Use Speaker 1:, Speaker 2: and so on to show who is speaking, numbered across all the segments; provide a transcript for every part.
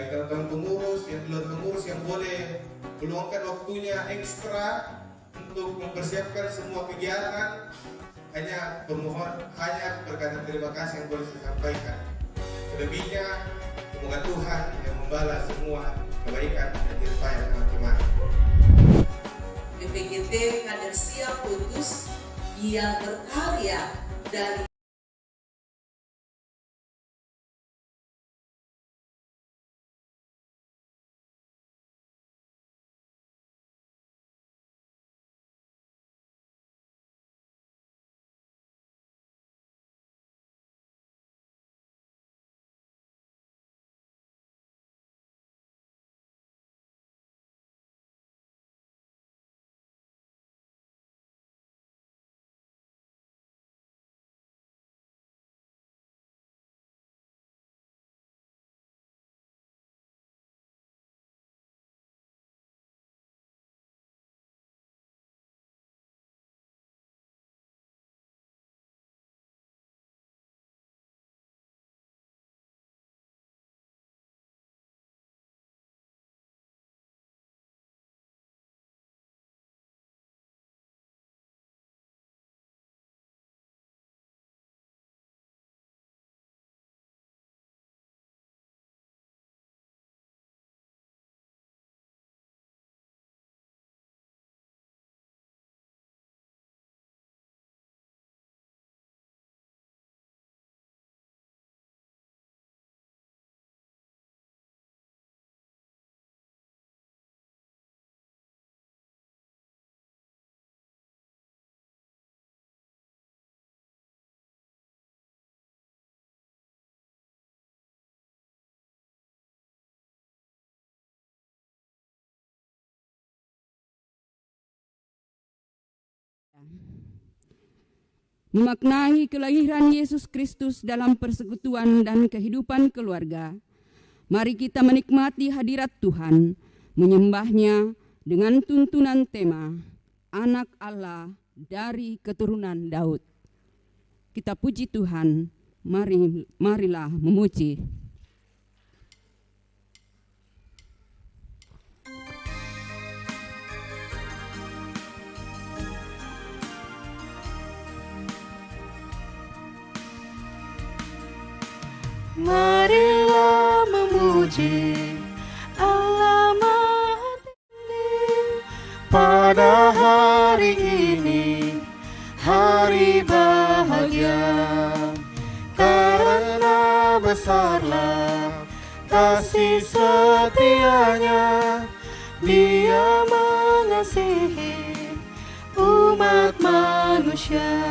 Speaker 1: baik teman-teman pengurus, yang di luar pengurus yang boleh meluangkan waktunya ekstra untuk mempersiapkan semua kegiatan. Hanya berkata terima kasih yang boleh saya sampaikan. Selebihnya semoga Tuhan yang membalas semua kebaikan dan jerih payah teman-teman.
Speaker 2: PPGT Kader Siap Kudus yang berkarya dari
Speaker 3: memaknai kelahiran Yesus Kristus dalam persekutuan dan kehidupan keluarga. Mari kita menikmati hadirat Tuhan, menyembahnya dengan tuntunan tema Anak Allah dari keturunan Daud. Kita puji Tuhan, marilah memuji.
Speaker 4: Marilah memuji Allah Maha Tinggi pada hari ini, hari bahagia, karena besarlah kasih setianya. Dia mengasihi umat manusia.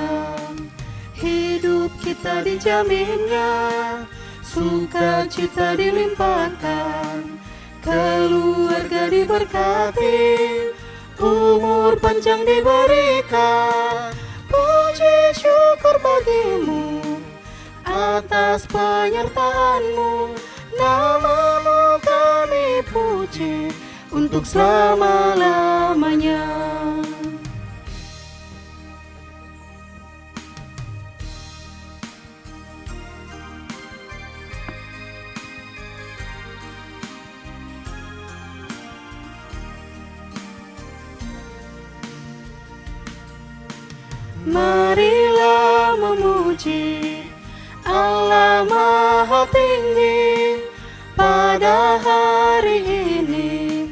Speaker 4: Hidup kita dijaminnya, sukacita dilimpahkan, keluarga diberkati, umur panjang diberikan. Puji syukur bagimu atas penyertaanmu, namamu kami puji untuk selama-lamanya. Marilah memuji Allah Maha Tinggi pada hari ini,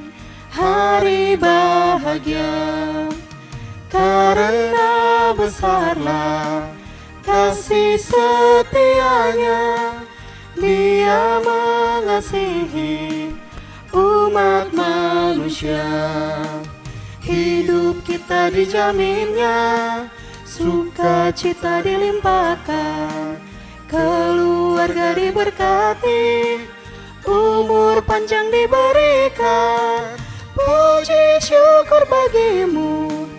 Speaker 4: hari bahagia, karena besarlah kasih setianya. Dia mengasihi umat manusia. Hidup kita dijaminnya, sukacita dilimpahkan, keluarga diberkati, umur panjang diberikan. Puji syukur bagimu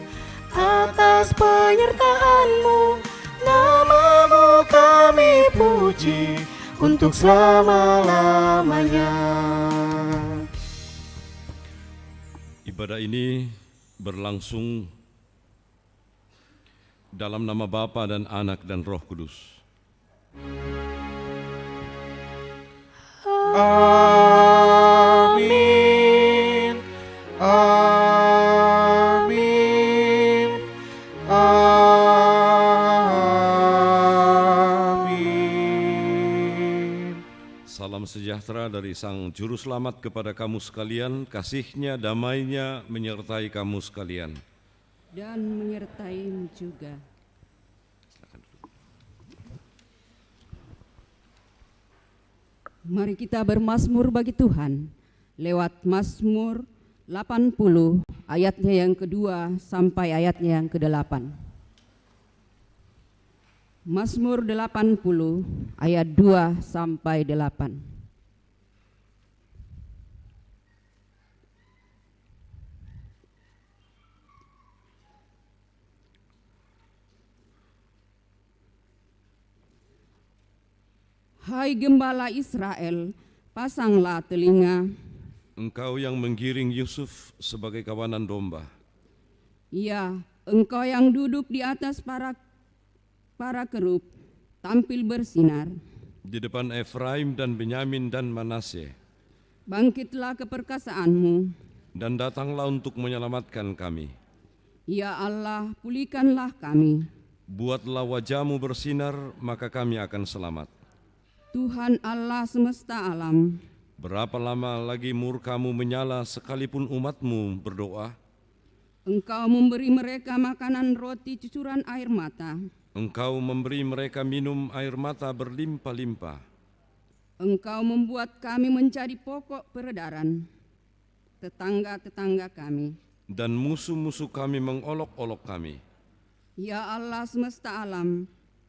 Speaker 4: atas penyertaanmu, namamu kami puji untuk selama-lamanya.
Speaker 5: Ibadah ini berlangsung dalam nama Bapa dan Anak dan Roh Kudus.
Speaker 4: Amin.
Speaker 5: sejahtera dari Sang Juru Selamat kepada kamu sekalian, kasih-Nya, damai-Nya menyertai kamu sekalian.
Speaker 3: Dan menyertaimu juga. Mari kita bermazmur bagi Tuhan lewat Mazmur 80 ayatnya yang kedua sampai ayatnya yang ke-8. Mazmur 80 ayat 2 sampai 8. Hai gembala Israel, pasanglah telinga.
Speaker 5: Engkau yang menggiring Yusuf sebagai kawanan domba.
Speaker 3: Ya, engkau yang duduk di atas para kerub, tampil bersinar.
Speaker 5: Di depan Efraim dan Benyamin dan Manasye.
Speaker 3: Bangkitlah keperkasaanmu.
Speaker 5: Dan datanglah untuk menyelamatkan kami.
Speaker 3: Ya Allah, pulihkanlah kami.
Speaker 5: Buatlah wajah-Mu bersinar, maka kami akan selamat.
Speaker 3: Tuhan Allah semesta alam,
Speaker 5: Berapa lama lagi murka-Mu menyala sekalipun umat-Mu berdoa?
Speaker 3: Engkau memberi mereka makanan roti cucuran air mata.
Speaker 5: Engkau memberi mereka minum air mata berlimpah-limpah.
Speaker 3: Engkau membuat kami menjadi pokok peredaran tetangga-tetangga kami.
Speaker 5: Dan musuh-musuh kami mengolok-olok kami.
Speaker 3: Ya Allah semesta alam,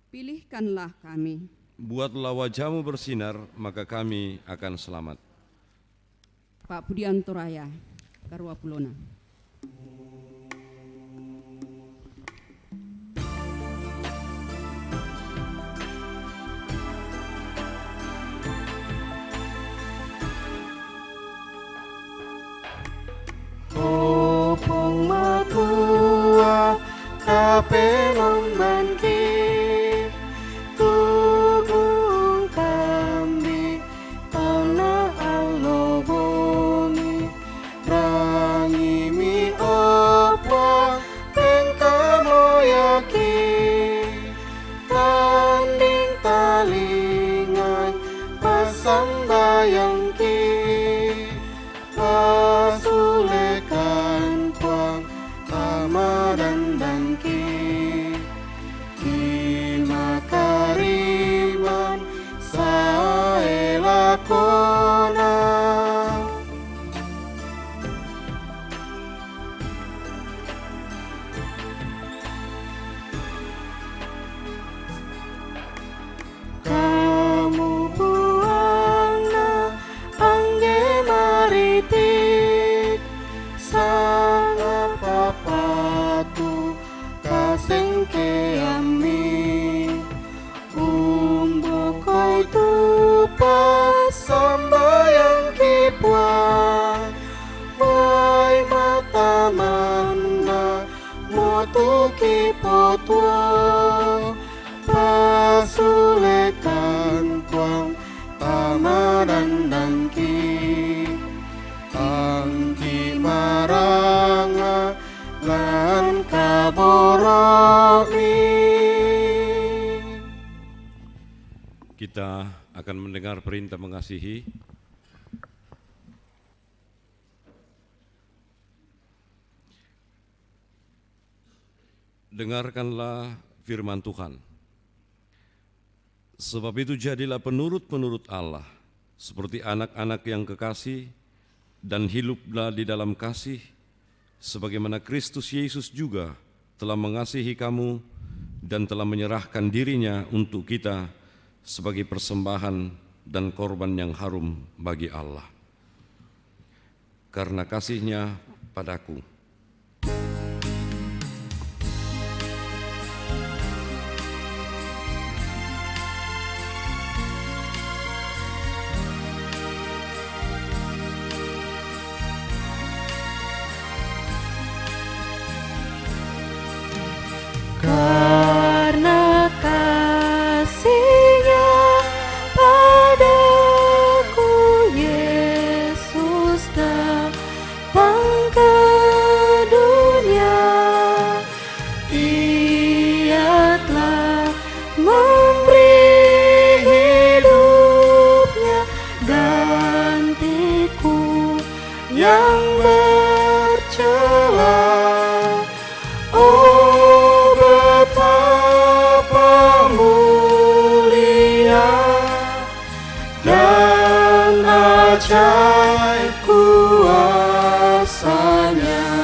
Speaker 3: pilihkanlah kami.
Speaker 5: Buatlah wajah-Mu bersinar, maka kami akan selamat.
Speaker 3: Pak Budianto Raya, Karwapulona.
Speaker 4: Opong matua kapelong banki tugung kambi tanah aloboni rangi mi opa pengka moyaki tanding talingan pasang bayangki pasulekan puang amaran dangki kimakariman saelakona kamu buangna angge maritik sangat papatu kaseng keami umbukoi tupas sambayang kipuan wai mata mana motu kipotwo pasulekan kuang tamaran dangki angki maranga lan kaboromi.
Speaker 5: Kita akan mendengar perintah mengasihi. Dengarkanlah firman Tuhan. Sebab itu jadilah penurut-penurut Allah, seperti anak-anak yang kekasih, dan hiduplah di dalam kasih, sebagaimana Kristus Yesus juga telah mengasihi kamu dan telah menyerahkan dirinya untuk kita sebagai persembahan dan korban yang harum bagi Allah. Karena kasih-Nya padaku,
Speaker 4: karena kasih-Nya padaku Yesus datang ke yang bercela. Oh, betapa mulia dan ajaib kuasa-Nya,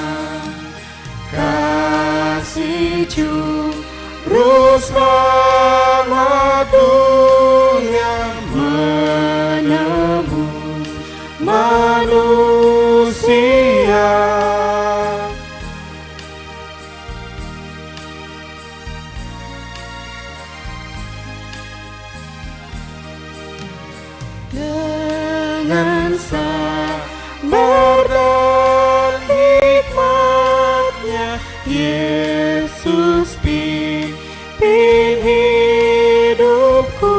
Speaker 4: kasih Juru Selamat dunia menebus manusia. Dengan sabar dan hikmat-Nya, Yesus pimpin hidupku.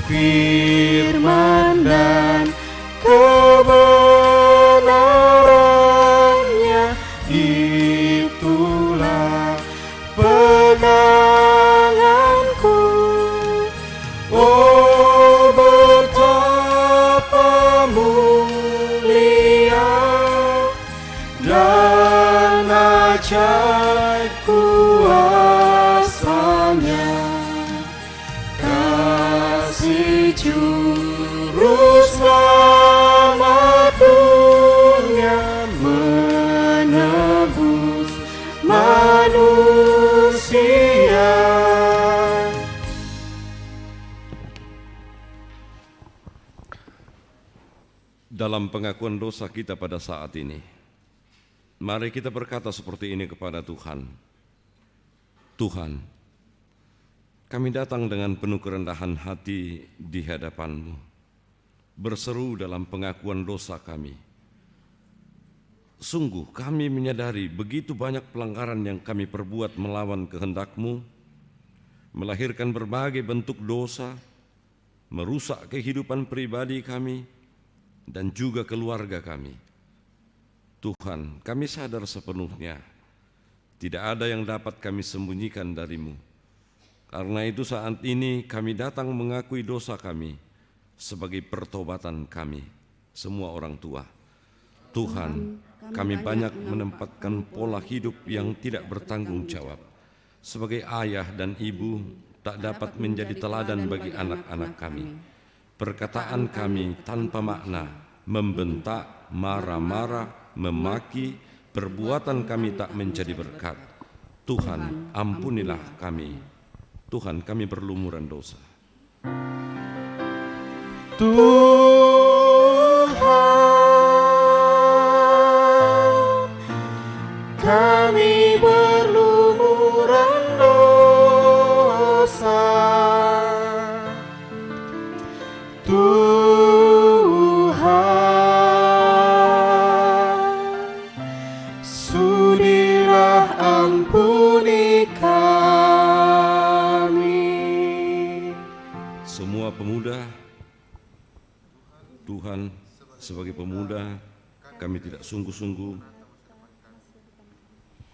Speaker 4: Firman dan kebenaran-Nya, itulah peganganku. Oh, betapa mulia dan ajaib kuasa-Nya, kasih Juru Selamat dunia menebus manusia.
Speaker 5: Dalam pengakuan dosa kita pada saat ini, mari kita berkata seperti ini kepada Tuhan. Tuhan, kami datang dengan penuh kerendahan hati di hadapan-Mu, berseru dalam pengakuan dosa kami. Sungguh kami menyadari begitu banyak pelanggaran yang kami perbuat melawan kehendak-Mu, melahirkan berbagai bentuk dosa, merusak kehidupan pribadi kami, dan juga keluarga kami. Tuhan, kami sadar sepenuhnya, tidak ada yang dapat kami sembunyikan dari-Mu. Karena itu saat ini kami datang mengakui dosa kami sebagai pertobatan kami, semua orang tua. Tuhan, kami banyak menempatkan pola hidup yang tidak bertanggung jawab. Sebagai ayah dan ibu, tak dapat menjadi teladan bagi anak-anak kami. Perkataan kami tanpa makna, membentak, marah-marah, memaki, perbuatan kami tak menjadi berkat. Tuhan, ampunilah kami. Tuhan, kami berlumuran dosa.
Speaker 4: Tuhan, kami berlumuran dosa. Tuhan, sudilah ampuni kami.
Speaker 5: Semua pemuda, Tuhan, sebagai pemuda, kami tidak sungguh-sungguh,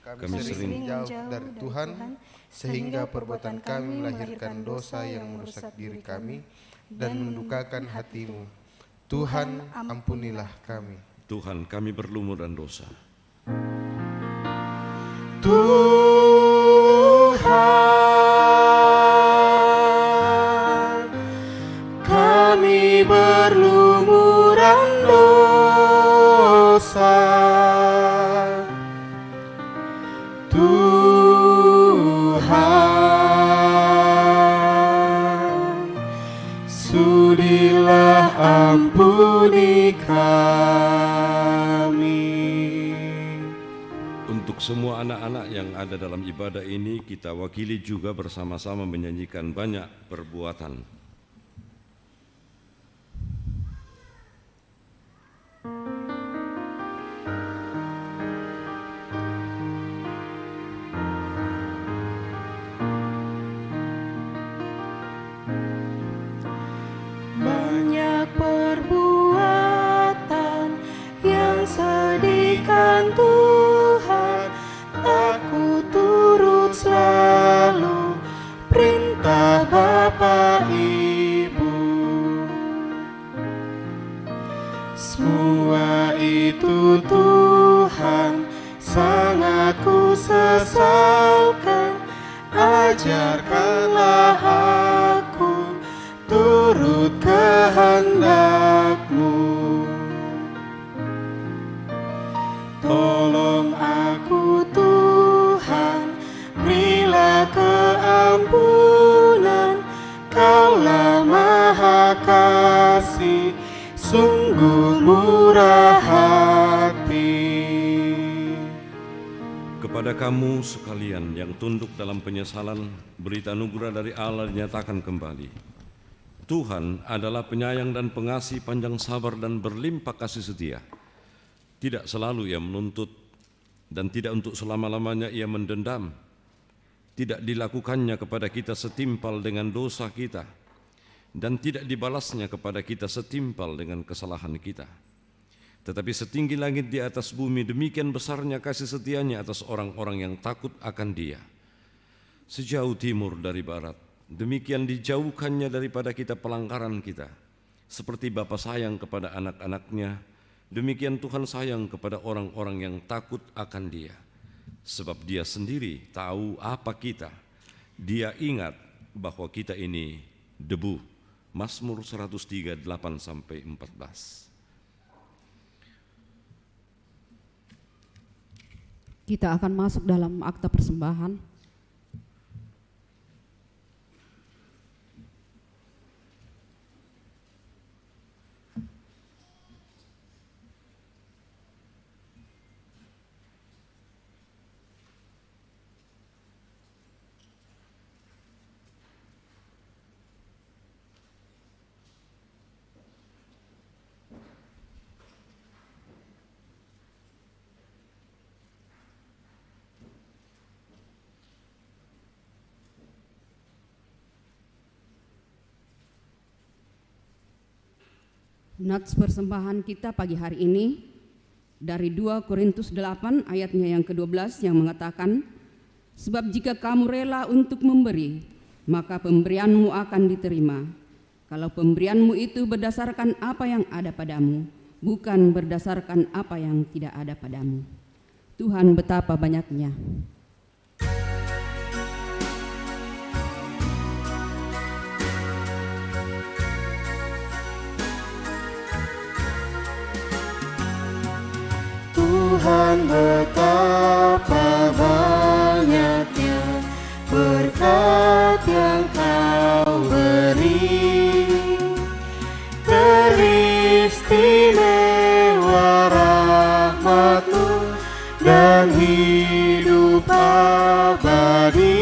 Speaker 4: Kami sering jauh dari Tuhan, sehingga perbuatan kami melahirkan dosa yang merusak diri kami dan mendukakan hati-Mu. Tuhan, ampunilah kami.
Speaker 5: Tuhan, kami berlumuran dosa.
Speaker 4: Tuhan, kami berlumuran dosa. Tuhan, sudilah ampuni kami.
Speaker 5: Untuk semua anak-anak yang ada dalam ibadah ini, kita wakili juga bersama-sama menyanyikan banyak perbuatan.
Speaker 4: Banyak perbuatan yang sedihkan Tuhan, aku turut selalu perintah Bapa Semua itu Tuhan sangat ku sesalkan. Ajarkanlah aku turut kehendak-Mu. Tolong aku Tuhan, berilah keampunan. Kaulah Maha Kasih, sungguh murah hati.
Speaker 5: Kepada kamu sekalian yang tunduk dalam penyesalan, berita anugerah dari Allah dinyatakan kembali. Tuhan adalah penyayang dan pengasih, panjang sabar dan berlimpah kasih setia. Tidak selalu Ia menuntut dan tidak untuk selama-lamanya Ia mendendam. Tidak dilakukannya kepada kita setimpal dengan dosa kita, dan tidak dibalasnya kepada kita setimpal dengan kesalahan kita. Tetapi setinggi langit di atas bumi, demikian besarnya kasih setianya atas orang-orang yang takut akan Dia. Sejauh timur dari barat, demikian dijauhkannya daripada kita pelanggaran kita. Seperti Bapa sayang kepada anak-anaknya, demikian Tuhan sayang kepada orang-orang yang takut akan Dia. Sebab Dia sendiri tahu apa kita. Dia ingat bahwa kita ini debu. Mazmur 103, 8-14.
Speaker 3: Kita akan masuk dalam akta persembahan. Nats persembahan kita pagi hari ini dari 2 Korintus 8 ayatnya yang ke-12 yang mengatakan, sebab jika kamu rela untuk memberi, maka pemberianmu akan diterima. Kalau pemberianmu itu berdasarkan apa yang ada padamu, bukan berdasarkan apa yang tidak ada padamu. Tuhan betapa banyaknya.
Speaker 4: Tuhan betapa banyaknya berkat yang Kau beri, teristimewa rahmat-Mu dan hidup abadi.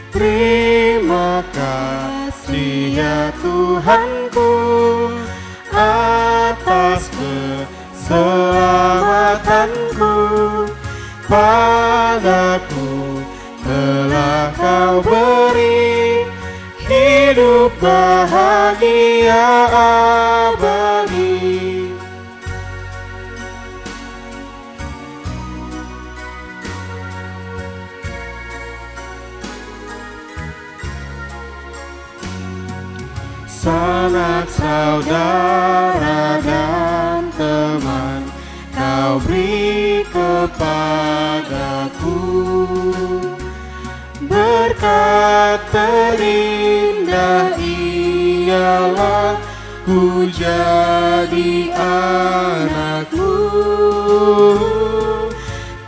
Speaker 4: Terima kasih ya Tuhanku atas keselamatanku, padaku telah Kau beri hidup bahagia abadi. Sanak saudara dan teman Kau beri kepadaku, berkat terindah ialah ku jadi anak-Mu.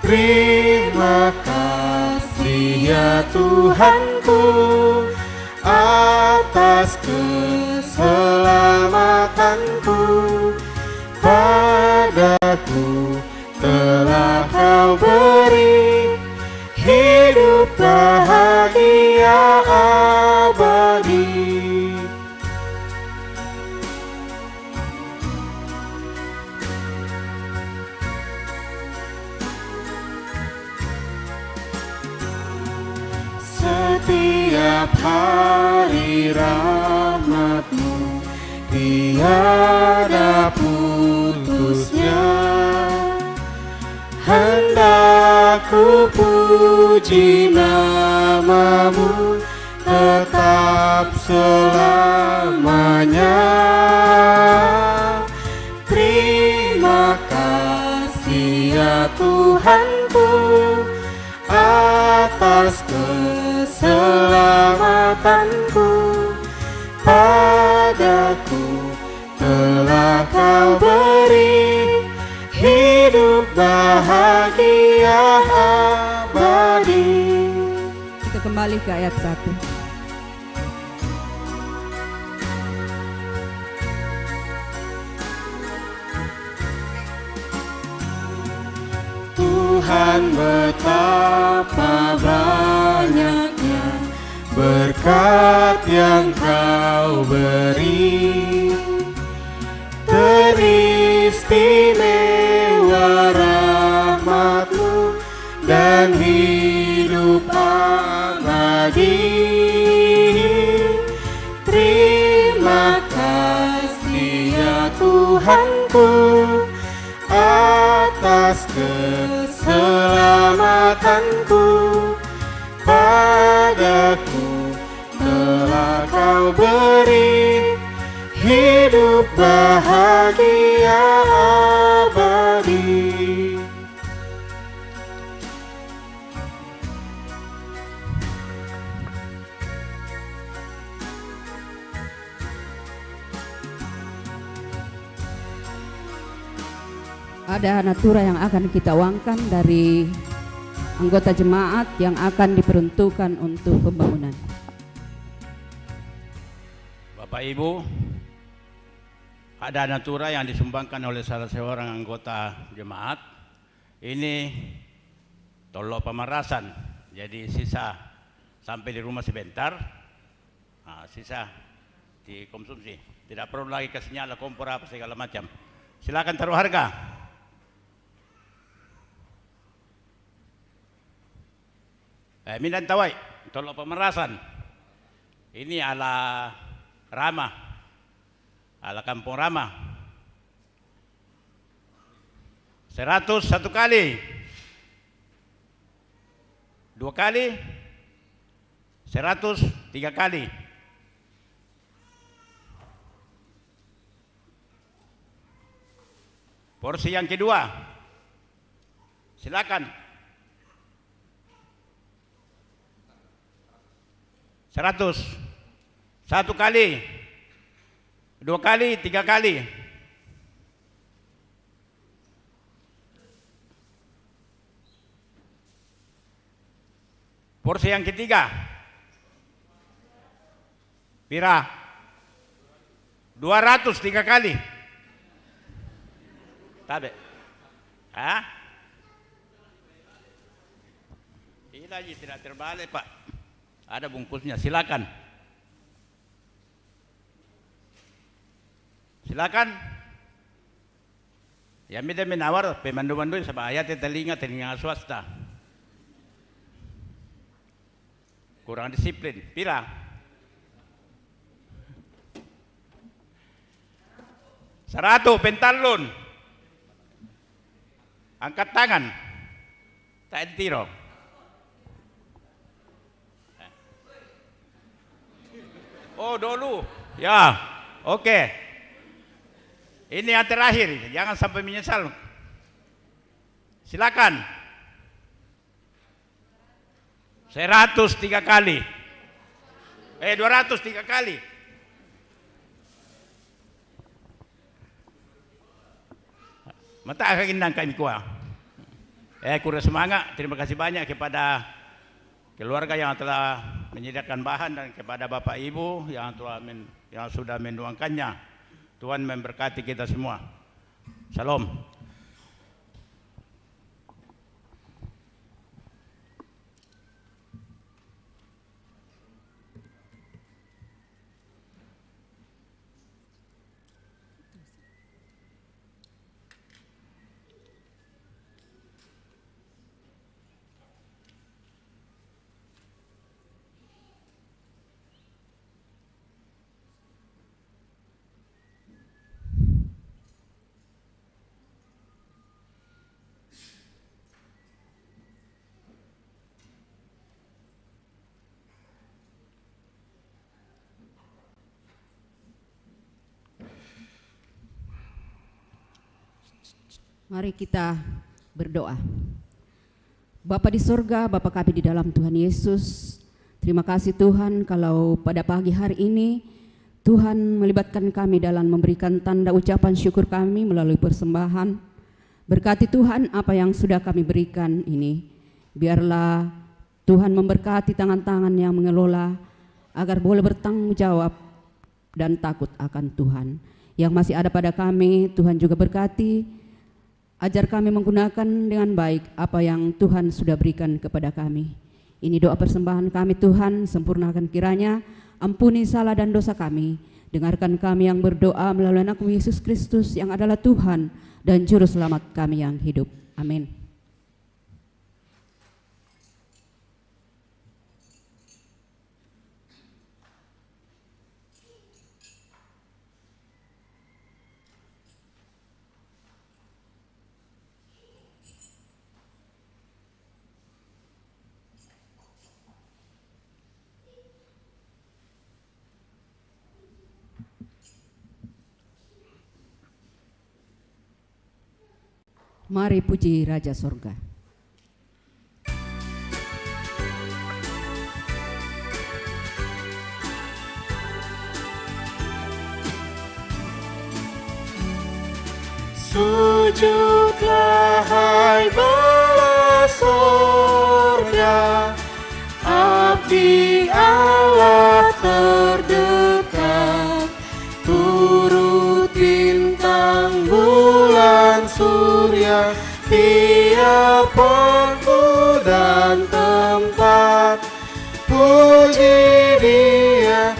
Speaker 4: Terima kasih ya Tuhanku atas keselamatanku, padaku telah Kau beri hidup bahagia abadi. Setiap hari rahmat-Mu tiada putusnya, hendak ku puji nama-Mu tetap selamanya.
Speaker 6: Tuhanku, atas keselamatanku. Padaku telah Kau beri hidup bahagia abadi.
Speaker 3: Kita kembali ke ayat 1.
Speaker 6: Tuhan, betapa banyaknya berkat yang Kau beri, teristimewa rahmat-Mu dan hidup abadi. Terima kasih ya Tuhanku, atas keselamatanku. Padaku telah Kau beri hidup bahagia abadi.
Speaker 3: Ada natura yang akan kita uangkan dari anggota jemaat yang akan diperuntukkan untuk pembangunan.
Speaker 7: Bapak Ibu, ada natura yang disumbangkan oleh salah seorang anggota jemaat. Ini tolok pemerasan, jadi sisa sampai di rumah sebentar, sisa dikonsumsi. Tidak perlu lagi kasih nyala kompor apa segala macam. Silakan taruh harga. Mindan Tawai, tolok pemerasan. Ini ala Rama, ala Kampung Rama. 100 satu kali, 2 kali, 100 3 kali. Porsi yang kedua, silakan. 100 1 kali, 2 kali, 3 kali. Porsi yang ketiga, pira 200 3 kali. Tabe. Ini lagi tidak terbalik, Pak. Ada bungkusnya, silakan. Silakan. Ya mida menawar pemandu-mandu sama ayat telinga swasta. Kurang disiplin. Pira? 100 pentalon. Angkat tangan. Tak tiro. Oh dulu, ya, oke. Ini yang terakhir, jangan sampai menyesal. Silakan. 103 kali. 203 kali. Mata akan indang kami kuah. Kurang semangat. Terima kasih banyak kepada keluarga yang telah menyediakan bahan dan kepada Bapak Ibu yang sudah menuangkannya. Tuhan memberkati kita semua. Salam.
Speaker 3: Mari kita Berdoa. Bapa di sorga, Bapa kami di dalam Tuhan Yesus, terima kasih Tuhan kalau pada pagi hari ini Tuhan melibatkan kami dalam memberikan tanda ucapan syukur kami melalui persembahan. Berkati Tuhan apa yang sudah kami berikan ini. Biarlah Tuhan memberkati tangan-tangan yang mengelola agar boleh bertanggung jawab dan takut akan Tuhan. Yang masih ada pada kami, Tuhan juga berkati. Ajar kami menggunakan dengan baik apa yang Tuhan sudah berikan kepada kami. Ini doa persembahan kami Tuhan, sempurnakan kiranya, ampuni salah dan dosa kami. Dengarkan kami yang berdoa melalui anak-Mu Yesus Kristus yang adalah Tuhan dan Juru Selamat kami yang hidup. Amin. Mari puji Raja Sorga.
Speaker 6: Sujudlah hai bala sorga, abdi Allah terdekat, turut bintang bulan surya, tiap waktu dan tempat. Puji dia,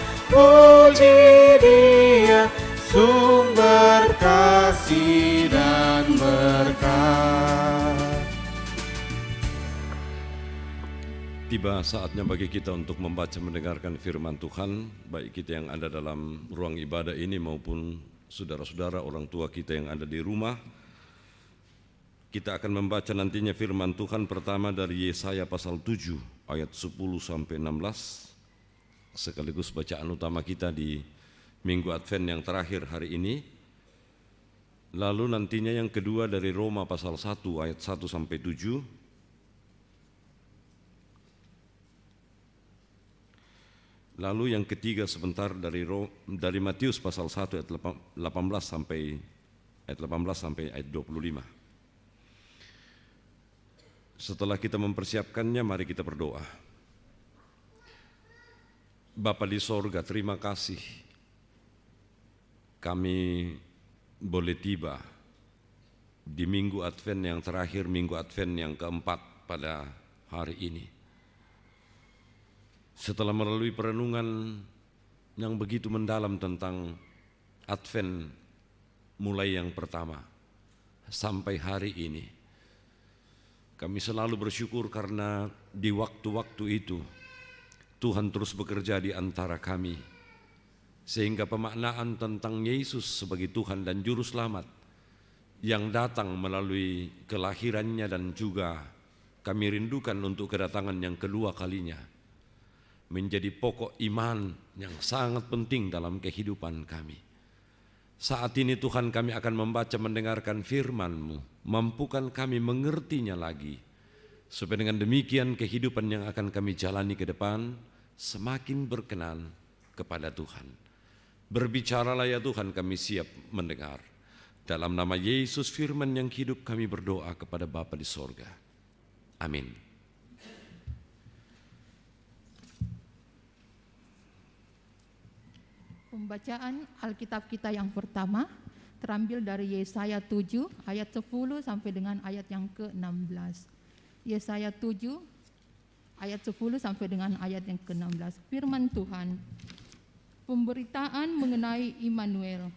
Speaker 6: sumber kasih dan berkat.
Speaker 5: Tiba saatnya bagi kita untuk membaca mendengarkan firman Tuhan, baik kita yang ada dalam ruang ibadah ini maupun saudara-saudara orang tua kita yang ada di rumah. Kita akan membaca nantinya firman Tuhan pertama dari Yesaya pasal 7 ayat 10 sampai 16, sekaligus bacaan utama kita di Minggu Advent yang terakhir hari ini. Lalu nantinya yang kedua dari Roma pasal 1 ayat 1 sampai 7. Lalu yang ketiga sebentar dari Matius pasal 1 ayat 18 sampai ayat 25. Setelah kita mempersiapkannya, mari kita berdoa. Bapa di sorga, terima kasih kami boleh tiba di Minggu Advent yang terakhir, Minggu Advent yang keempat pada hari ini. Setelah melalui perenungan yang begitu mendalam tentang Advent mulai yang pertama sampai hari ini, kami selalu bersyukur karena di waktu-waktu itu Tuhan terus bekerja di antara kami, sehingga pemaknaan tentang Yesus sebagai Tuhan dan Juru Selamat yang datang melalui kelahirannya dan juga kami rindukan untuk kedatangan yang kedua kalinya menjadi pokok iman yang sangat penting dalam kehidupan kami. Saat ini Tuhan, kami akan membaca mendengarkan firman-Mu, mampukan kami mengertinya lagi, supaya dengan demikian kehidupan yang akan kami jalani ke depan semakin berkenan kepada Tuhan. Berbicaralah ya Tuhan, kami siap mendengar. Dalam nama Yesus firman yang hidup kami berdoa kepada Bapa di sorga. Amin.
Speaker 8: Pembacaan Alkitab kita yang pertama terambil dari Yesaya 7 ayat 10 sampai dengan ayat yang ke-16. Yesaya 7 ayat 10 sampai dengan ayat yang ke-16. Firman Tuhan. Pemberitaan mengenai Immanuel.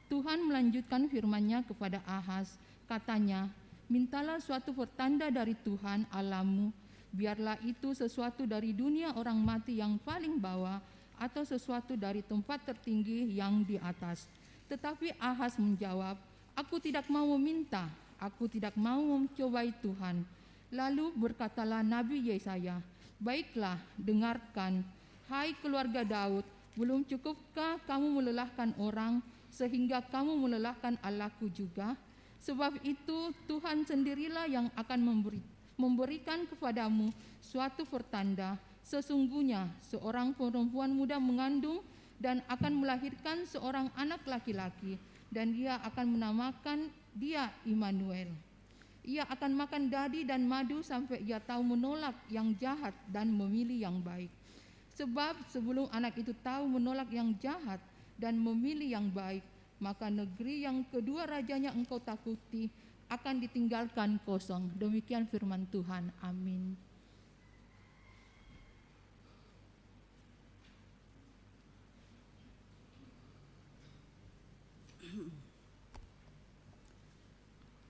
Speaker 8: Tuhan melanjutkan firman-Nya kepada Ahaz, katanya, mintalah suatu pertanda dari Tuhan Allahmu, biarlah itu sesuatu dari dunia orang mati yang paling bawah, atau sesuatu dari tempat tertinggi yang di atas. Tetapi Ahaz menjawab, aku tidak mau meminta, aku tidak mau mencobai Tuhan. Lalu berkatalah Nabi Yesaya, baiklah dengarkan, hai keluarga Daud, belum cukupkah kamu melelahkan orang, sehingga kamu melelahkan Allahku juga? Sebab itu Tuhan sendirilah yang akan memberikan kepadamu suatu pertanda. Sesungguhnya seorang perempuan muda mengandung dan akan melahirkan seorang anak laki-laki, dan dia akan menamakan dia Immanuel. Ia akan makan dadi dan madu sampai ia tahu menolak yang jahat dan memilih yang baik. Sebab sebelum anak itu tahu menolak yang jahat dan memilih yang baik, maka negeri yang kedua rajanya engkau takuti akan ditinggalkan kosong. Demikian firman Tuhan. Amin.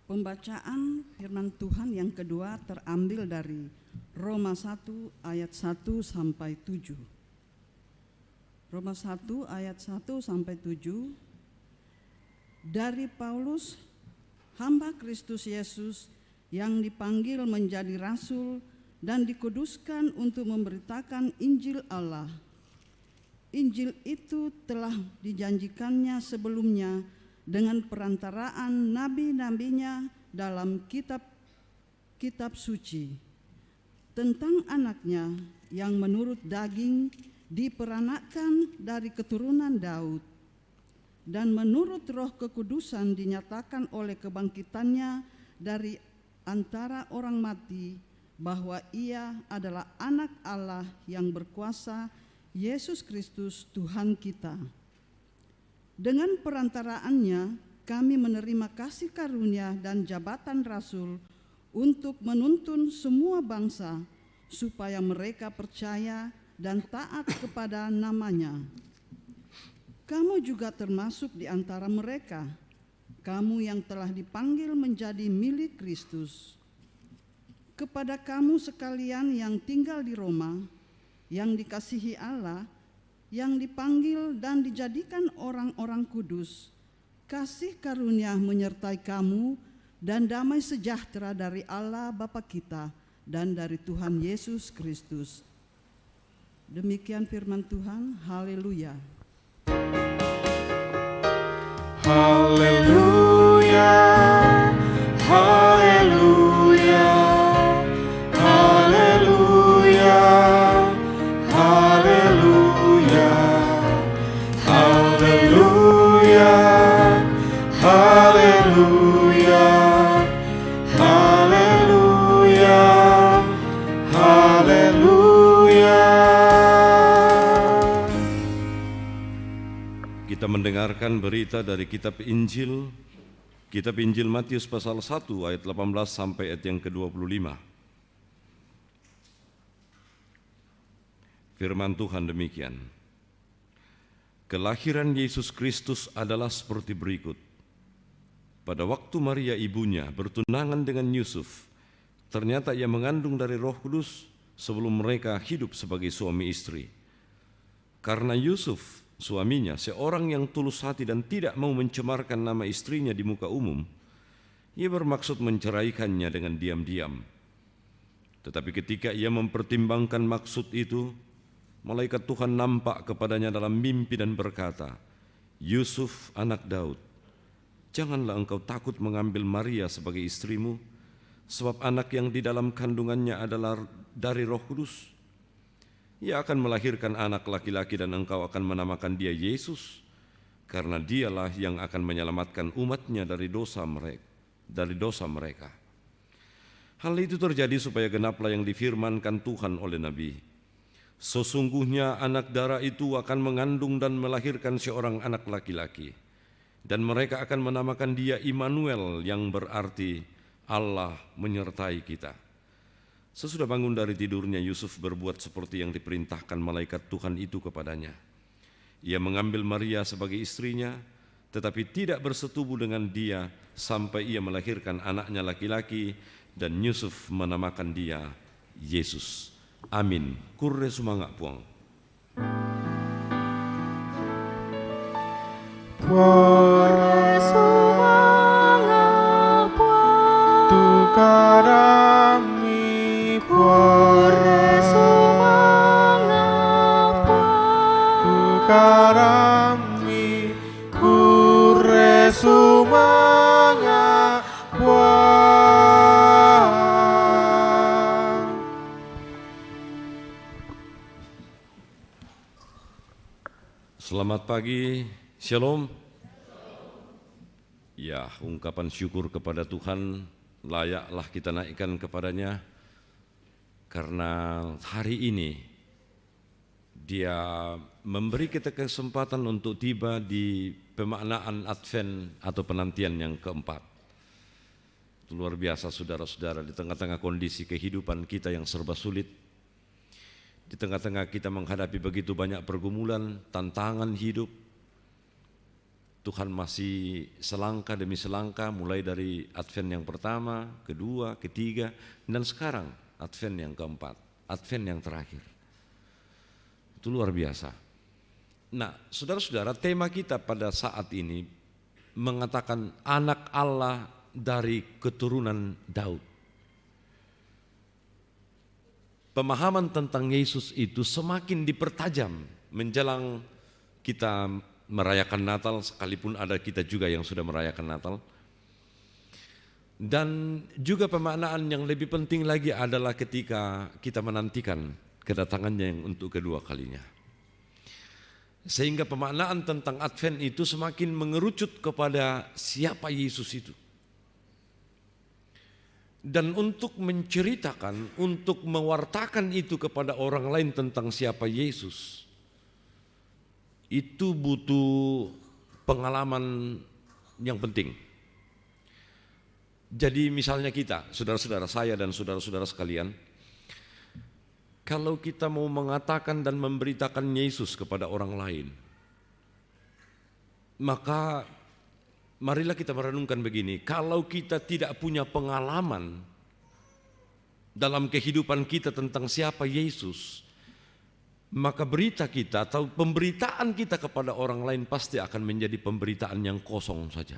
Speaker 9: Pembacaan firman Tuhan yang kedua terambil dari Roma 1 ayat 1 sampai 7. Roma 1 ayat 1 sampai 7. Dari Paulus, hamba Kristus Yesus yang dipanggil menjadi rasul dan dikuduskan untuk memberitakan Injil Allah. Injil itu telah dijanjikannya sebelumnya dengan perantaraan nabi-nabinya dalam kitab suci tentang anaknya yang menurut daging diperanakkan dari keturunan Daud dan menurut roh kekudusan dinyatakan oleh kebangkitannya dari antara orang mati bahwa ia adalah anak Allah yang berkuasa, Yesus Kristus Tuhan kita. Dengan perantaraannya kami menerima kasih karunia dan jabatan rasul untuk menuntun semua bangsa supaya mereka percaya dan taat kepada namanya. Kamu juga termasuk di antara mereka, kamu yang telah dipanggil menjadi milik Kristus. Kepada kamu sekalian yang tinggal di Roma, yang dikasihi Allah, yang dipanggil dan dijadikan orang-orang kudus, kasih karunia menyertai kamu dan damai sejahtera dari Allah Bapa kita dan dari Tuhan Yesus Kristus. Demikian firman Tuhan. Haleluya.
Speaker 6: Haleluya, haleluya, haleluya, haleluya, haleluya, haleluya, haleluya, haleluya.
Speaker 5: Kita mendengarkan berita dari kitab Injil Matius pasal 1 ayat 18 sampai ayat yang ke-25. Firman Tuhan demikian. Kelahiran Yesus Kristus adalah seperti berikut. Pada waktu Maria ibunya bertunangan dengan Yusuf, ternyata ia mengandung dari Roh Kudus sebelum mereka hidup sebagai suami istri. Karena Yusuf suaminya seorang yang tulus hati dan tidak mau mencemarkan nama istrinya di muka umum, ia bermaksud menceraikannya dengan diam-diam. Tetapi ketika ia mempertimbangkan maksud itu, malaikat Tuhan nampak kepadanya dalam mimpi dan berkata, "Yusuf anak Daud, janganlah engkau takut mengambil Maria sebagai istrimu, sebab anak yang di dalam kandungannya adalah dari Roh Kudus. Ia akan melahirkan anak laki-laki dan engkau akan menamakan dia Yesus, karena dialah yang akan menyelamatkan umatnya dari dosa mereka. Hal itu terjadi supaya genaplah yang difirmankan Tuhan oleh Nabi. Sesungguhnya anak darah itu akan mengandung dan melahirkan seorang anak laki-laki, dan mereka akan menamakan dia Immanuel, yang berarti Allah menyertai kita." Sesudah bangun dari tidurnya, Yusuf berbuat seperti yang diperintahkan malaikat Tuhan itu kepadanya. Ia mengambil Maria sebagai istrinya, tetapi tidak bersetubuh dengan dia sampai ia melahirkan anaknya laki-laki, dan Yusuf menamakan dia Yesus. Amin. Kurre sumangak puang.
Speaker 6: Kurre sumangak puang, tukarami kurre sumangak puang, tukarami kurre sumangak
Speaker 5: Selamat pagi, Shalom. Ya, ungkapan syukur kepada Tuhan layaklah kita naikkan kepadanya karena hari ini Dia memberi kita kesempatan untuk tiba di pemaknaan Advent atau penantian yang keempat. Itu luar biasa saudara-saudara, di tengah-tengah kondisi kehidupan kita yang serba sulit, di tengah-tengah kita menghadapi begitu banyak pergumulan, tantangan hidup, Tuhan masih selangkah demi selangkah, mulai dari Advent yang pertama, kedua, ketiga, dan sekarang Advent yang keempat, Advent yang terakhir. Itu luar biasa. Nah, saudara-saudara, tema kita pada saat ini mengatakan anak Allah dari keturunan Daud. Pemahaman tentang Yesus itu semakin dipertajam menjelang kita merayakan Natal, sekalipun ada kita juga yang sudah merayakan Natal. Dan juga pemaknaan yang lebih penting lagi adalah ketika kita menantikan kedatangannya yang untuk kedua kalinya. Sehingga pemaknaan tentang Advent itu semakin mengerucut kepada siapa Yesus itu. Dan untuk menceritakan, untuk mewartakan itu kepada orang lain tentang siapa Yesus, itu butuh pengalaman yang penting. Jadi misalnya kita, saudara-saudara saya dan saudara-saudara sekalian, kalau kita mau mengatakan dan memberitakan Yesus kepada orang lain, maka marilah kita merenungkan begini, kalau kita tidak punya pengalaman dalam kehidupan kita tentang siapa Yesus, maka berita kita atau pemberitaan kita kepada orang lain pasti akan menjadi pemberitaan yang kosong saja.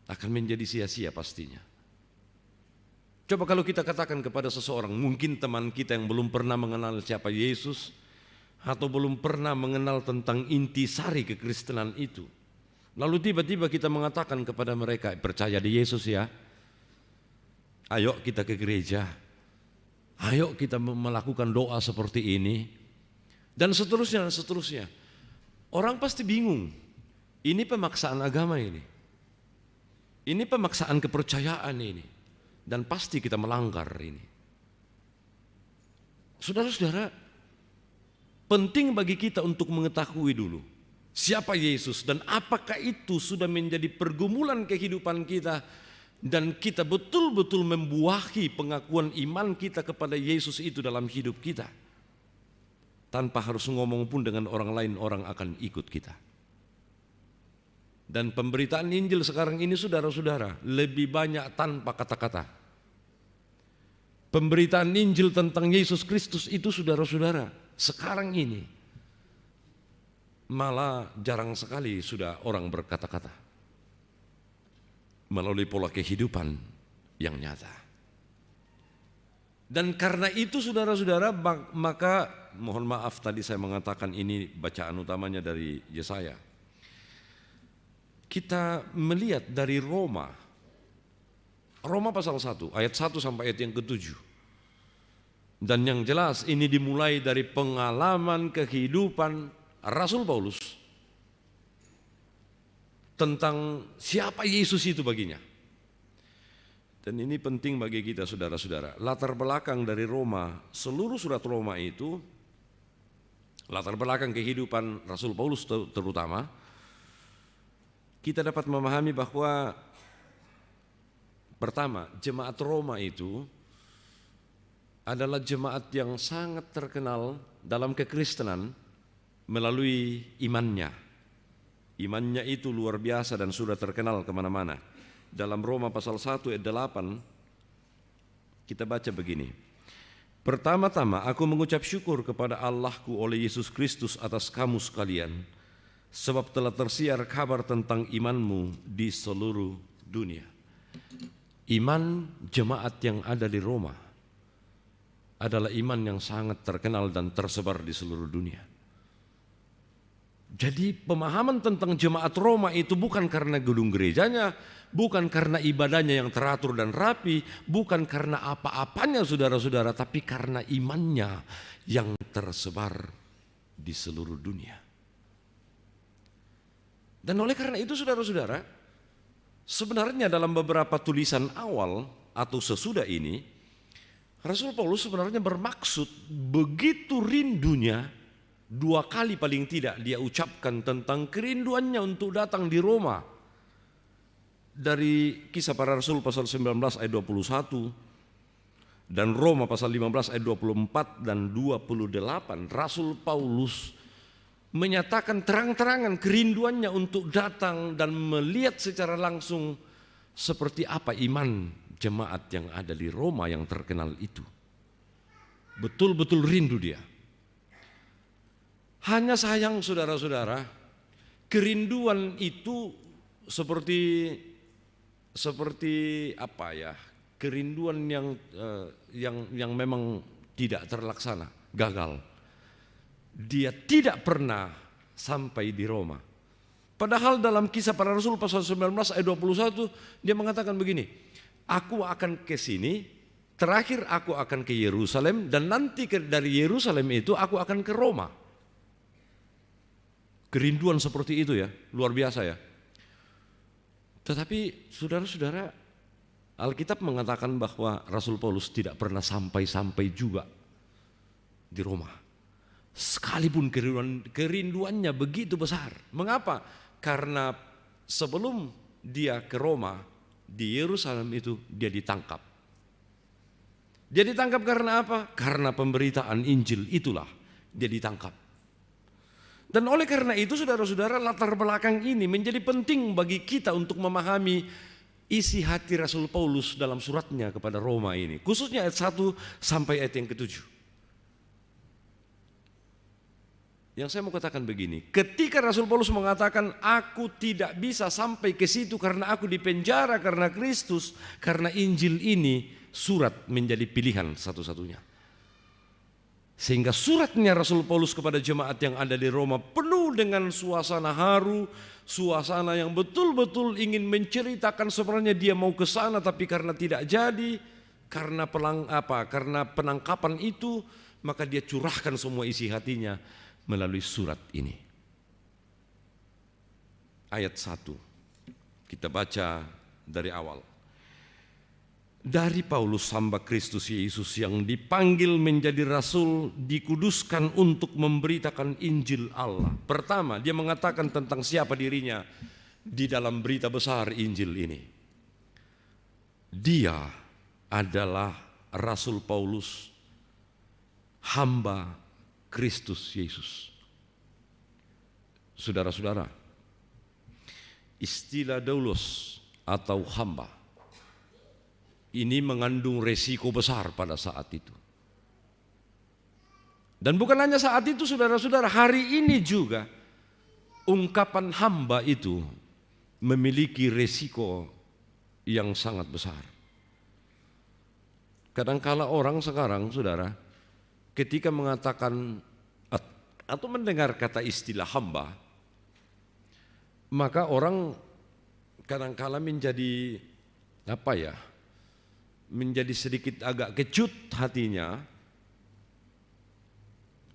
Speaker 5: Akan menjadi sia-sia pastinya. Coba kalau kita katakan kepada seseorang, mungkin teman kita yang belum pernah mengenal siapa Yesus, atau belum pernah mengenal tentang intisari kekristenan itu, lalu tiba-tiba kita mengatakan kepada mereka, percaya di Yesus ya, ayo kita ke gereja, ayo kita melakukan doa seperti ini, dan seterusnya dan seterusnya. Orang pasti bingung, ini pemaksaan agama ini pemaksaan kepercayaan ini, dan pasti kita melanggar ini. Saudara-saudara, penting bagi kita untuk mengetahui dulu siapa Yesus dan apakah itu sudah menjadi pergumulan kehidupan kita dan kita betul-betul membuahi pengakuan iman kita kepada Yesus itu dalam hidup kita. Tanpa harus ngomong pun dengan orang lain, orang akan ikut kita. Dan pemberitaan Injil sekarang ini saudara-saudara lebih banyak tanpa kata-kata. Pemberitaan Injil tentang Yesus Kristus itu saudara-saudara sekarang ini malah jarang sekali sudah orang berkata-kata melalui pola kehidupan yang nyata. Dan karena itu saudara-saudara, maka mohon maaf tadi saya mengatakan ini bacaan utamanya dari Yesaya. Kita melihat dari Roma pasal 1 ayat 1 sampai ayat yang ke-7. Dan yang jelas ini dimulai dari pengalaman kehidupan Rasul Paulus tentang siapa Yesus itu baginya. Dan ini penting bagi kita saudara-saudara. Latar belakang dari Roma, seluruh surat Roma itu, latar belakang kehidupan Rasul Paulus terutama, kita dapat memahami bahwa pertama, jemaat Roma itu adalah jemaat yang sangat terkenal dalam kekristenan melalui imannya. Imannya itu luar biasa dan sudah terkenal kemana-mana. Dalam Roma pasal 1 ayat 8 kita baca begini. Pertama-tama aku mengucap syukur kepada Allahku oleh Yesus Kristus atas kamu sekalian, sebab telah tersiar kabar tentang imanmu di seluruh dunia. Iman jemaat yang ada di Roma adalah iman yang sangat terkenal dan tersebar di seluruh dunia. Jadi pemahaman tentang jemaat Roma itu bukan karena gedung gerejanya, bukan karena ibadahnya yang teratur dan rapi, bukan karena apa-apanya saudara-saudara, tapi karena imannya yang tersebar di seluruh dunia. Dan oleh karena itu saudara-saudara, sebenarnya dalam beberapa tulisan awal atau sesudah ini, Rasul Paulus sebenarnya bermaksud begitu rindunya, 2 kali paling tidak dia ucapkan tentang kerinduannya untuk datang di Roma. Dari Kisah Para Rasul pasal 19 ayat 21 dan Roma pasal 15 ayat 24 dan 28, Rasul Paulus menyatakan terang-terangan kerinduannya untuk datang dan melihat secara langsung seperti apa iman jemaat yang ada di Roma yang terkenal itu. Betul-betul rindu dia. Hanya sayang saudara-saudara, kerinduan itu seperti apa ya? Kerinduan yang memang tidak terlaksana, gagal. Dia tidak pernah sampai di Roma. Padahal dalam Kisah Para Rasul pasal 19 ayat 21 dia mengatakan begini, aku akan ke sini, terakhir aku akan ke Yerusalem, dan nanti dari Yerusalem itu aku akan ke Roma. Kerinduan seperti itu ya, luar biasa ya. Tetapi saudara-saudara, Alkitab mengatakan bahwa Rasul Paulus tidak pernah sampai-sampai juga di Roma. Sekalipun kerinduannya begitu besar. Mengapa? Karena sebelum dia ke Roma, di Yerusalem itu dia ditangkap. Dia ditangkap karena apa? Karena pemberitaan Injil itulah dia ditangkap. Dan oleh karena itu saudara-saudara, latar belakang ini menjadi penting bagi kita untuk memahami isi hati Rasul Paulus dalam suratnya kepada Roma ini. Khususnya ayat 1 sampai ayat yang ke-7. Yang saya mau katakan begini, ketika Rasul Paulus mengatakan aku tidak bisa sampai ke situ karena aku dipenjara karena Kristus, karena Injil ini, surat menjadi pilihan satu-satunya. Sehingga suratnya Rasul Paulus kepada jemaat yang ada di Roma penuh dengan suasana haru, suasana yang betul-betul ingin menceritakan sebenarnya dia mau ke sana tapi karena tidak jadi, karena penangkapan itu, maka dia curahkan semua isi hatinya melalui surat ini. Ayat 1 kita baca dari awal. Dari Paulus hamba Kristus Yesus yang dipanggil menjadi rasul, dikuduskan untuk memberitakan Injil Allah. Pertama, dia mengatakan tentang siapa dirinya di dalam berita besar Injil ini. Dia adalah Rasul Paulus, hamba Kristus Yesus. Saudara-saudara, istilah doulos atau hamba ini mengandung resiko besar pada saat itu. Dan bukan hanya saat itu saudara-saudara, hari ini juga ungkapan hamba itu memiliki resiko yang sangat besar. Kadangkala orang sekarang saudara, ketika mengatakan atau mendengar kata istilah hamba, maka orang kadangkala menjadi menjadi sedikit agak kecut hatinya,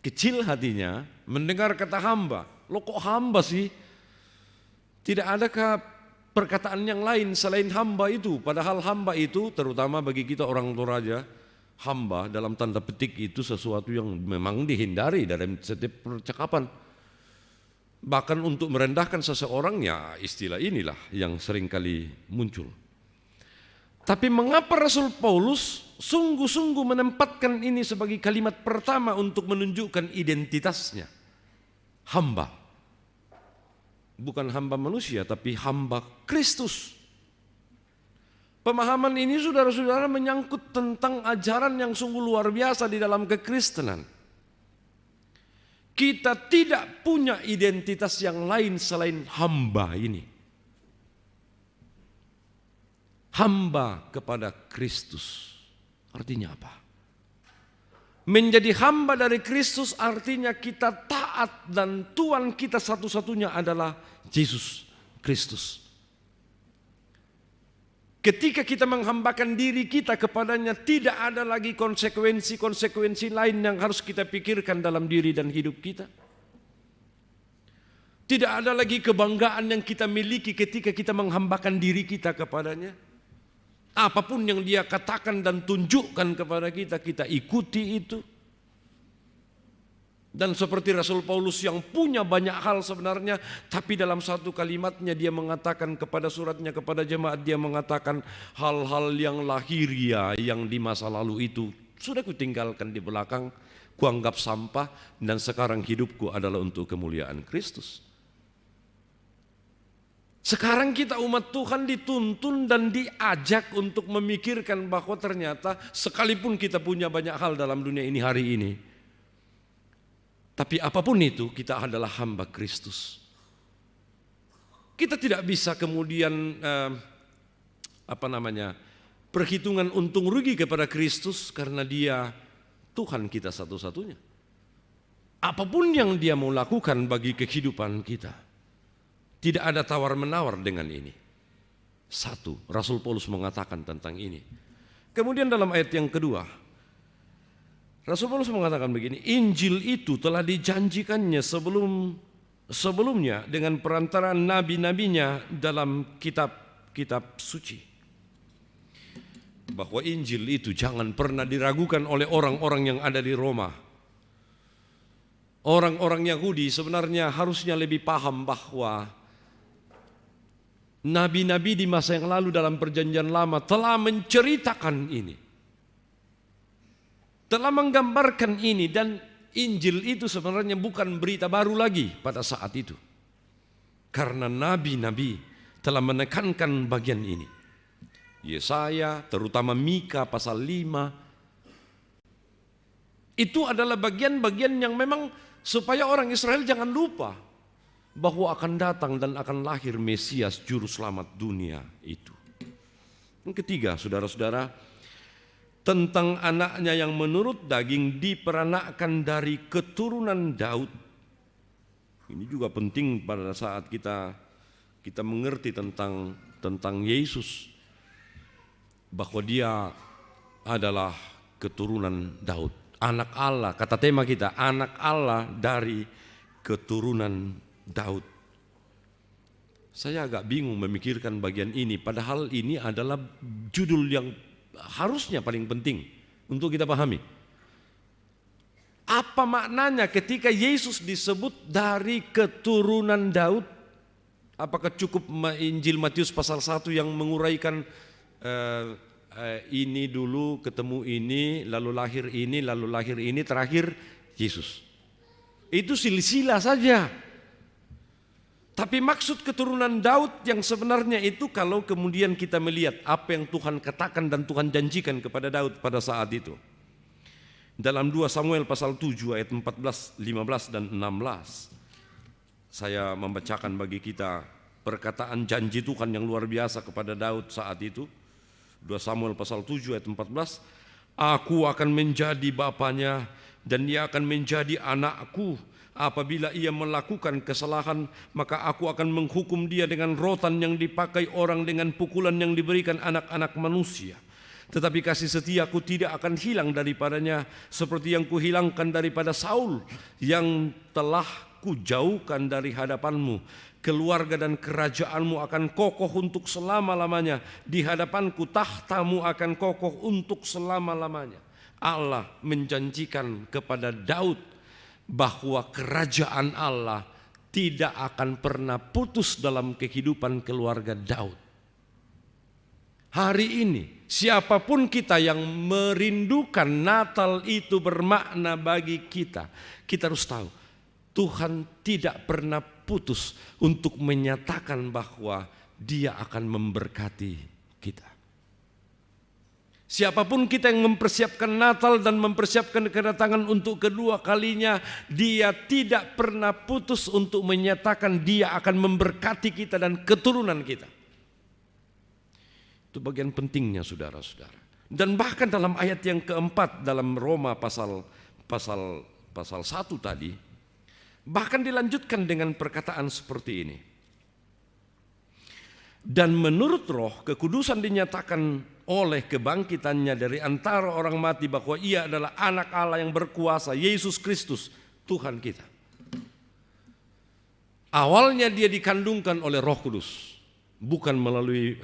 Speaker 5: kecil hatinya mendengar kata hamba. Loh kok hamba sih? Tidak adakah perkataan yang lain selain hamba itu? Padahal hamba itu terutama bagi kita orang Toraja, hamba dalam tanda petik itu sesuatu yang memang dihindari dalam setiap percakapan. Bahkan untuk merendahkan seseorang, ya istilah inilah yang seringkali muncul. Tapi mengapa Rasul Paulus sungguh-sungguh menempatkan ini sebagai kalimat pertama untuk menunjukkan identitasnya? Hamba. Bukan hamba manusia, tapi hamba Kristus. Pemahaman ini saudara-saudara menyangkut tentang ajaran yang sungguh luar biasa di dalam kekristenan. Kita tidak punya identitas yang lain selain hamba ini. Hamba kepada Kristus artinya apa? Menjadi hamba dari Kristus artinya kita taat dan Tuhan kita satu-satunya adalah Yesus Kristus. Ketika kita menghambakan diri kita kepadanya, tidak ada lagi konsekuensi-konsekuensi lain yang harus kita pikirkan dalam diri dan hidup kita. Tidak ada lagi kebanggaan yang kita miliki ketika kita menghambakan diri kita kepadanya. Apapun yang dia katakan dan tunjukkan kepada kita, kita ikuti itu. Dan seperti Rasul Paulus yang punya banyak hal sebenarnya, tapi dalam satu kalimatnya dia mengatakan kepada suratnya kepada jemaat, dia mengatakan hal-hal yang lahiria yang di masa lalu itu sudah kutinggalkan di belakang, kuanggap sampah, dan sekarang hidupku adalah untuk kemuliaan Kristus. Sekarang kita umat Tuhan dituntun dan diajak untuk memikirkan bahwa ternyata sekalipun kita punya banyak hal dalam dunia ini hari ini, tapi apapun itu kita adalah hamba Kristus. Kita tidak bisa kemudian perhitungan untung rugi kepada Kristus karena dia Tuhan kita satu-satunya. Apapun yang dia mau lakukan bagi kehidupan kita, tidak ada tawar-menawar dengan ini. Satu, Rasul Paulus mengatakan tentang ini. Kemudian dalam ayat yang kedua, Rasul Paulus mengatakan begini, Injil itu telah dijanjikannya sebelumnya dengan perantaraan nabi-nabinya dalam kitab-kitab suci. Bahwa Injil itu jangan pernah diragukan oleh orang-orang yang ada di Roma. Orang-orang Yahudi sebenarnya harusnya lebih paham bahwa nabi-nabi di masa yang lalu dalam perjanjian lama telah menceritakan ini, telah menggambarkan ini, dan Injil itu sebenarnya bukan berita baru lagi pada saat itu. Karena nabi-nabi telah menekankan bagian ini. Yesaya, terutama Mika pasal 5, itu adalah bagian-bagian yang memang supaya orang Israel jangan lupa bahwa akan datang dan akan lahir Mesias juru selamat dunia itu. Yang ketiga, saudara-saudara, tentang anaknya yang menurut daging diperanakkan dari keturunan Daud. Ini juga penting pada saat kita mengerti tentang Yesus, bahwa dia adalah keturunan Daud, anak Allah. Kata tema kita, anak Allah dari keturunan Daud. Saya agak bingung memikirkan bagian ini, padahal ini adalah judul yang harusnya paling penting untuk kita pahami. Apa maknanya ketika Yesus disebut dari keturunan Daud? Apakah cukup Injil Matius pasal 1 yang menguraikan ini dulu ketemu ini, lalu lahir ini, terakhir Yesus? Itu silsilah saja. Tapi maksud keturunan Daud yang sebenarnya itu, kalau kemudian kita melihat apa yang Tuhan katakan dan Tuhan janjikan kepada Daud pada saat itu. Dalam 2 Samuel pasal 7 ayat 14, 15 dan 16. Saya membacakan bagi kita perkataan janji Tuhan yang luar biasa kepada Daud saat itu. 2 Samuel pasal 7 ayat 14. Aku akan menjadi bapanya dan ia akan menjadi anakku. Apabila ia melakukan kesalahan, maka aku akan menghukum dia dengan rotan yang dipakai orang, dengan pukulan yang diberikan anak-anak manusia. Tetapi kasih setiaku tidak akan hilang daripadanya, seperti yang kuhilangkan daripada Saul, yang telah kujauhkan dari hadapanmu. Keluarga dan kerajaanmu akan kokoh untuk selama-lamanya. Di hadapanku tahtamu akan kokoh untuk selama-lamanya. Allah menjanjikan kepada Daud bahwa kerajaan Allah tidak akan pernah putus dalam kehidupan keluarga Daud. Hari ini siapapun kita yang merindukan Natal itu bermakna bagi kita, kita harus tahu Tuhan tidak pernah putus untuk menyatakan bahwa Dia akan memberkati kita. Siapapun kita yang mempersiapkan Natal dan mempersiapkan kedatangan untuk kedua kalinya, Dia tidak pernah putus untuk menyatakan Dia akan memberkati kita dan keturunan kita. Itu bagian pentingnya, saudara-saudara. Dan bahkan dalam ayat yang keempat dalam Roma pasal 1 tadi, bahkan dilanjutkan dengan perkataan seperti ini. Dan menurut Roh, kekudusan dinyatakan oleh kebangkitannya dari antara orang mati bahwa Ia adalah anak Allah yang berkuasa, Yesus Kristus, Tuhan kita. Awalnya dia dikandungkan oleh Roh Kudus, bukan melalui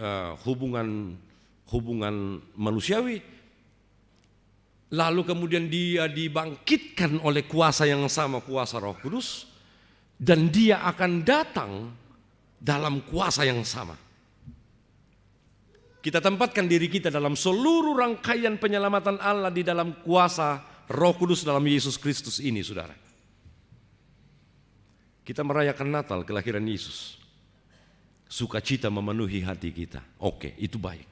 Speaker 5: hubungan manusiawi. Lalu kemudian dia dibangkitkan oleh kuasa yang sama, kuasa Roh Kudus, dan dia akan datang dalam kuasa yang sama. Kita tempatkan diri kita dalam seluruh rangkaian penyelamatan Allah di dalam kuasa Roh Kudus dalam Yesus Kristus ini, saudara. Kita merayakan Natal, kelahiran Yesus. Sukacita memenuhi hati kita. Oke, itu baik.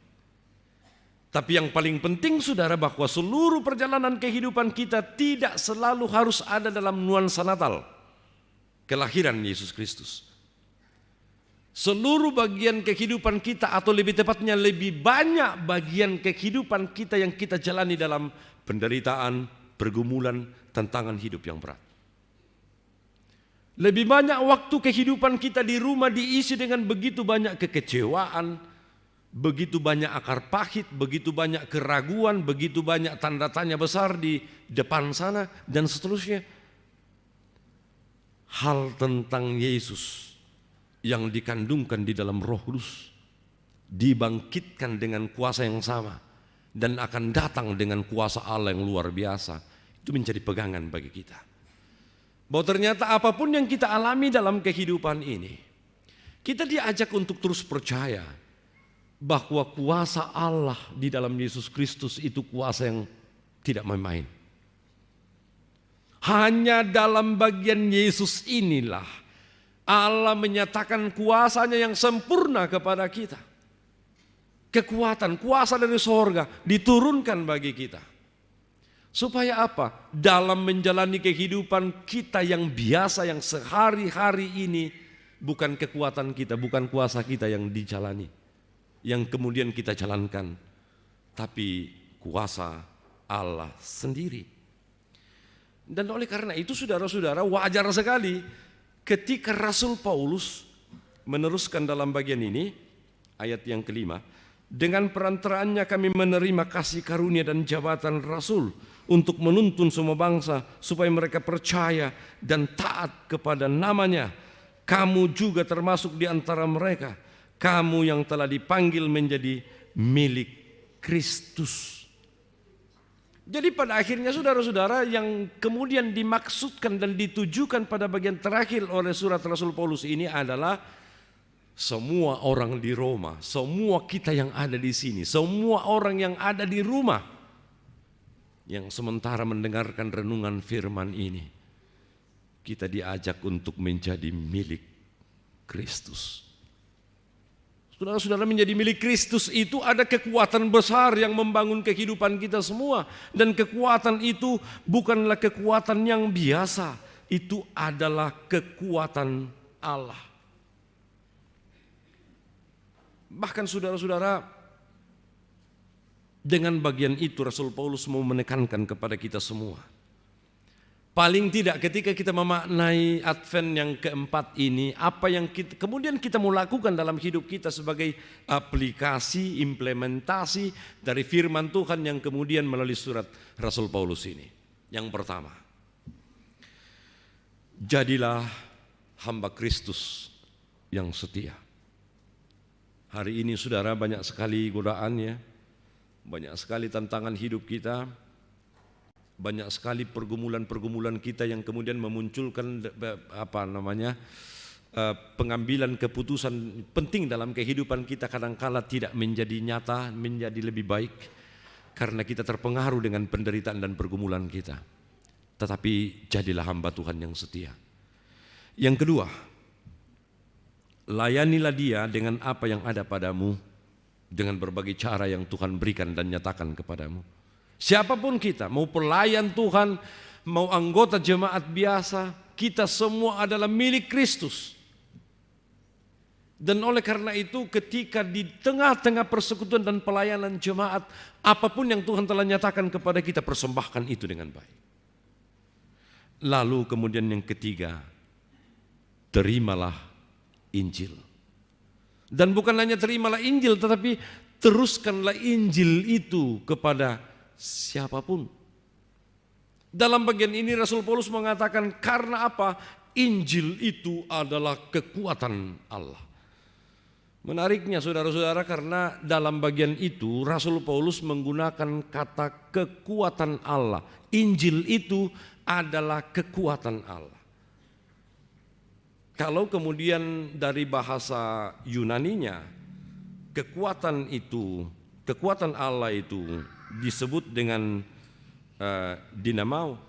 Speaker 5: Tapi yang paling penting, saudara, bahwa seluruh perjalanan kehidupan kita tidak selalu harus ada dalam nuansa Natal, kelahiran Yesus Kristus. Seluruh bagian kehidupan kita, atau lebih tepatnya lebih banyak bagian kehidupan kita yang kita jalani dalam penderitaan, pergumulan, tantangan hidup yang berat. Lebih banyak waktu kehidupan kita di rumah diisi dengan begitu banyak kekecewaan, begitu banyak akar pahit, begitu banyak keraguan, begitu banyak tanda tanya besar di depan sana, dan seterusnya. Hal tentang Yesus yang dikandungkan di dalam Roh Kudus, dibangkitkan dengan kuasa yang sama, dan akan datang dengan kuasa Allah yang luar biasa, itu menjadi pegangan bagi kita. Bahwa ternyata apapun yang kita alami dalam kehidupan ini, kita diajak untuk terus percaya bahwa kuasa Allah di dalam Yesus Kristus itu kuasa yang tidak main-main. Hanya dalam bagian Yesus inilah Allah menyatakan kuasanya yang sempurna kepada kita. Kekuatan, kuasa dari sorga diturunkan bagi kita. Supaya apa? Dalam menjalani kehidupan kita yang biasa, yang sehari-hari ini, bukan kekuatan kita, bukan kuasa kita yang dijalani, yang kemudian kita jalankan, tapi kuasa Allah sendiri. Dan oleh karena itu, saudara-saudara, wajar sekali ketika Rasul Paulus meneruskan dalam bagian ini, ayat yang kelima, dengan perantaraannya kami menerima kasih karunia dan jabatan Rasul untuk menuntun semua bangsa supaya mereka percaya dan taat kepada namanya. Kamu juga termasuk di antara mereka. Kamu yang telah dipanggil menjadi milik Kristus. Jadi pada akhirnya, saudara-saudara, yang kemudian dimaksudkan dan ditujukan pada bagian terakhir oleh surat Rasul Paulus ini adalah semua orang di Roma, semua kita yang ada di sini, semua orang yang ada di rumah, yang sementara mendengarkan renungan firman ini, kita diajak untuk menjadi milik Kristus. Saudara-saudara, menjadi milik Kristus itu ada kekuatan besar yang membangun kehidupan kita semua. Dan kekuatan itu bukanlah kekuatan yang biasa, itu adalah kekuatan Allah. Bahkan saudara-saudara, dengan bagian itu Rasul Paulus mau menekankan kepada kita semua. Paling tidak ketika kita memaknai Advent yang keempat ini, apa yang kemudian kita mau lakukan dalam hidup kita sebagai aplikasi, implementasi dari firman Tuhan yang kemudian melalui surat Rasul Paulus ini. Yang pertama, jadilah hamba Kristus yang setia. Hari ini saudara, banyak sekali godaannya, banyak sekali tantangan hidup kita, banyak sekali pergumulan-pergumulan kita yang kemudian memunculkan pengambilan keputusan penting dalam kehidupan kita kadangkala tidak menjadi nyata, menjadi lebih baik karena kita terpengaruh dengan penderitaan dan pergumulan kita. Tetapi jadilah hamba Tuhan yang setia. Yang kedua, layanilah dia dengan apa yang ada padamu, dengan berbagai cara yang Tuhan berikan dan nyatakan kepadamu. Siapapun kita, mau pelayan Tuhan, mau anggota jemaat biasa, kita semua adalah milik Kristus. Dan oleh karena itu, ketika di tengah-tengah persekutuan dan pelayanan jemaat, apapun yang Tuhan telah nyatakan kepada kita, persembahkan itu dengan baik. Lalu kemudian yang ketiga, terimalah Injil. Dan bukan hanya terimalah Injil, tetapi teruskanlah Injil itu kepada siapapun. Dalam bagian ini Rasul Paulus mengatakan, karena apa? Injil itu adalah kekuatan Allah. Menariknya saudara-saudara, karena dalam bagian itu Rasul Paulus menggunakan kata kekuatan Allah. Injil itu adalah kekuatan Allah. Kalau kemudian dari bahasa Yunaninya, kekuatan Allah itu disebut dengan dinamo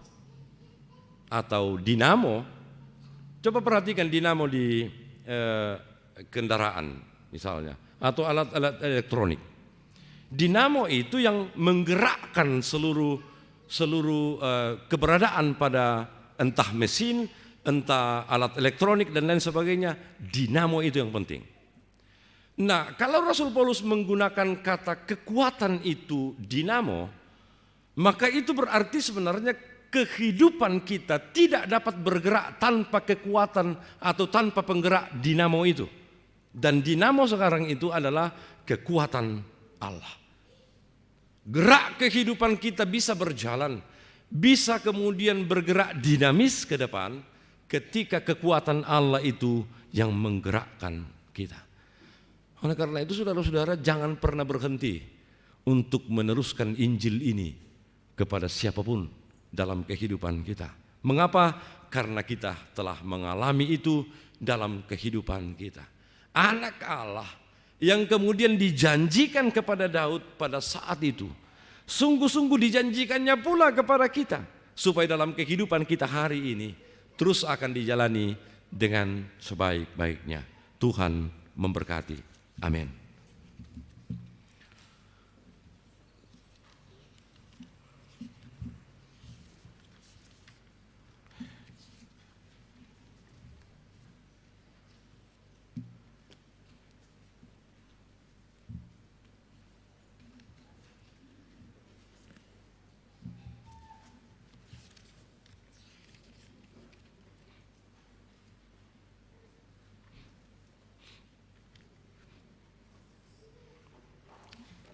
Speaker 5: atau dinamo. Coba perhatikan dinamo di kendaraan misalnya, atau alat-alat elektronik. Dinamo itu yang menggerakkan seluruh keberadaan pada entah mesin, entah alat elektronik dan lain sebagainya. Dinamo itu yang penting. Nah, kalau Rasul Paulus menggunakan kata kekuatan itu dinamo, maka itu berarti sebenarnya kehidupan kita tidak dapat bergerak tanpa kekuatan atau tanpa penggerak dinamo itu. Dan dinamo sekarang itu adalah kekuatan Allah. Gerak kehidupan kita bisa berjalan, bisa kemudian bergerak dinamis ke depan ketika kekuatan Allah itu yang menggerakkan kita. Oleh karena itu saudara-saudara, jangan pernah berhenti untuk meneruskan Injil ini kepada siapapun dalam kehidupan kita. Mengapa? Karena kita telah mengalami itu dalam kehidupan kita. Anak Allah yang kemudian dijanjikan kepada Daud pada saat itu, sungguh-sungguh dijanjikannya pula kepada kita, supaya dalam kehidupan kita hari ini terus akan dijalani dengan sebaik-baiknya. Tuhan memberkati. Amin.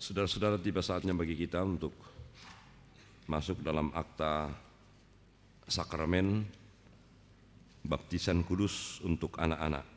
Speaker 5: Saudara-saudara, tiba saatnya bagi kita untuk masuk dalam akta sakramen baptisan kudus untuk anak-anak.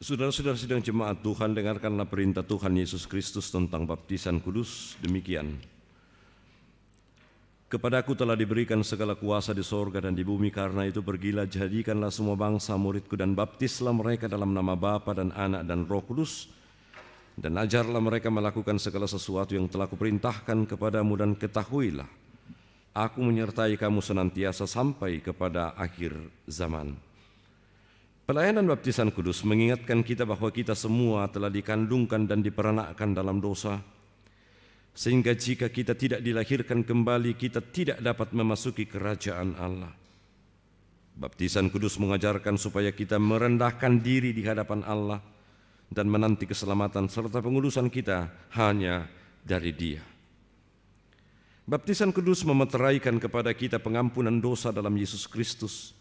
Speaker 5: Saudara-saudara sidang jemaat Tuhan, dengarkanlah perintah Tuhan Yesus Kristus tentang baptisan kudus. Demikian. Kepadaku telah diberikan segala kuasa di sorga dan di bumi, karena itu pergilah, jadikanlah semua bangsa muridku dan baptislah mereka dalam nama Bapa dan Anak dan Roh Kudus, dan ajarlah mereka melakukan segala sesuatu yang telah kuperintahkan kepadamu, dan ketahuilah, aku menyertai kamu senantiasa sampai kepada akhir zaman. Pelayanan baptisan kudus mengingatkan kita bahwa kita semua telah dikandungkan dan diperanakkan dalam dosa, sehingga jika kita tidak dilahirkan kembali, kita tidak dapat memasuki kerajaan Allah. Baptisan kudus mengajarkan supaya kita merendahkan diri di hadapan Allah dan menanti keselamatan serta pengudusan kita hanya dari Dia. Baptisan kudus memeteraikan kepada kita pengampunan dosa dalam Yesus Kristus.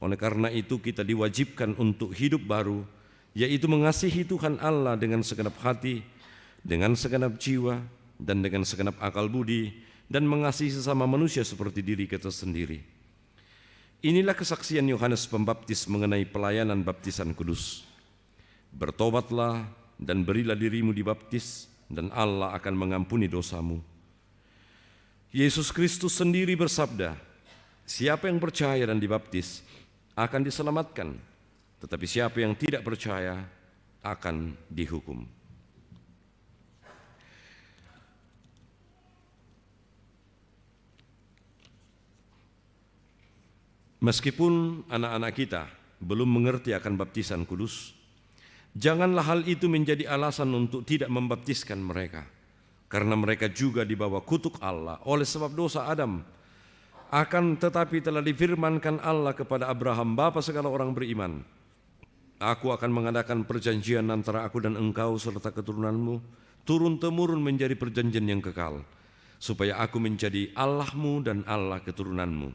Speaker 5: Oleh karena itu kita diwajibkan untuk hidup baru, yaitu mengasihi Tuhan Allah dengan segenap hati, dengan segenap jiwa, dan dengan segenap akal budi, dan mengasihi sesama manusia seperti diri kita sendiri. Inilah kesaksian Yohanes Pembaptis mengenai pelayanan baptisan kudus. Bertobatlah dan berilah dirimu dibaptis, dan Allah akan mengampuni dosamu. Yesus Kristus sendiri bersabda, siapa yang percaya dan dibaptis akan diselamatkan, tetapi siapa yang tidak percaya akan dihukum. Meskipun anak-anak kita belum mengerti akan baptisan kudus, janganlah hal itu menjadi alasan untuk tidak membaptiskan mereka, karena mereka juga dibawa kutuk Allah oleh sebab dosa Adam. Akan tetapi telah difirmankan Allah kepada Abraham, bapa segala orang beriman, aku akan mengadakan perjanjian antara aku dan engkau serta keturunanmu turun-temurun menjadi perjanjian yang kekal, supaya aku menjadi Allahmu dan Allah keturunanmu.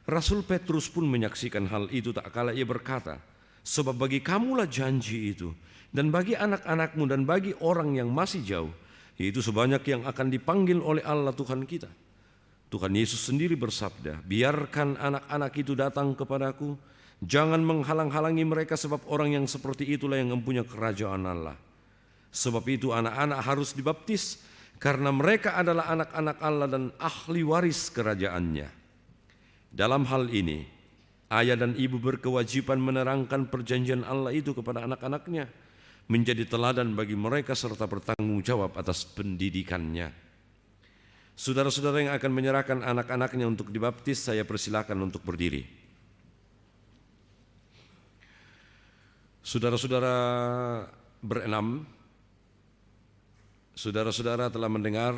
Speaker 5: Rasul Petrus pun menyaksikan hal itu, tak kala ia berkata, sebab bagi kamulah janji itu, dan bagi anak-anakmu dan bagi orang yang masih jauh, yaitu sebanyak yang akan dipanggil oleh Allah Tuhan kita. Tuhan Yesus sendiri bersabda, biarkan anak-anak itu datang kepadaku, jangan menghalang-halangi mereka, sebab orang yang seperti itulah yang mempunyai kerajaan Allah. Sebab itu anak-anak harus dibaptis, karena mereka adalah anak-anak Allah dan ahli waris kerajaannya. Dalam hal ini, ayah dan ibu berkewajiban menerangkan perjanjian Allah itu kepada anak-anaknya, menjadi teladan bagi mereka serta bertanggung jawab atas pendidikannya. Saudara-saudara yang akan menyerahkan anak-anaknya untuk dibaptis, saya persilakan untuk berdiri. Saudara-saudara berenam, saudara-saudara telah mendengar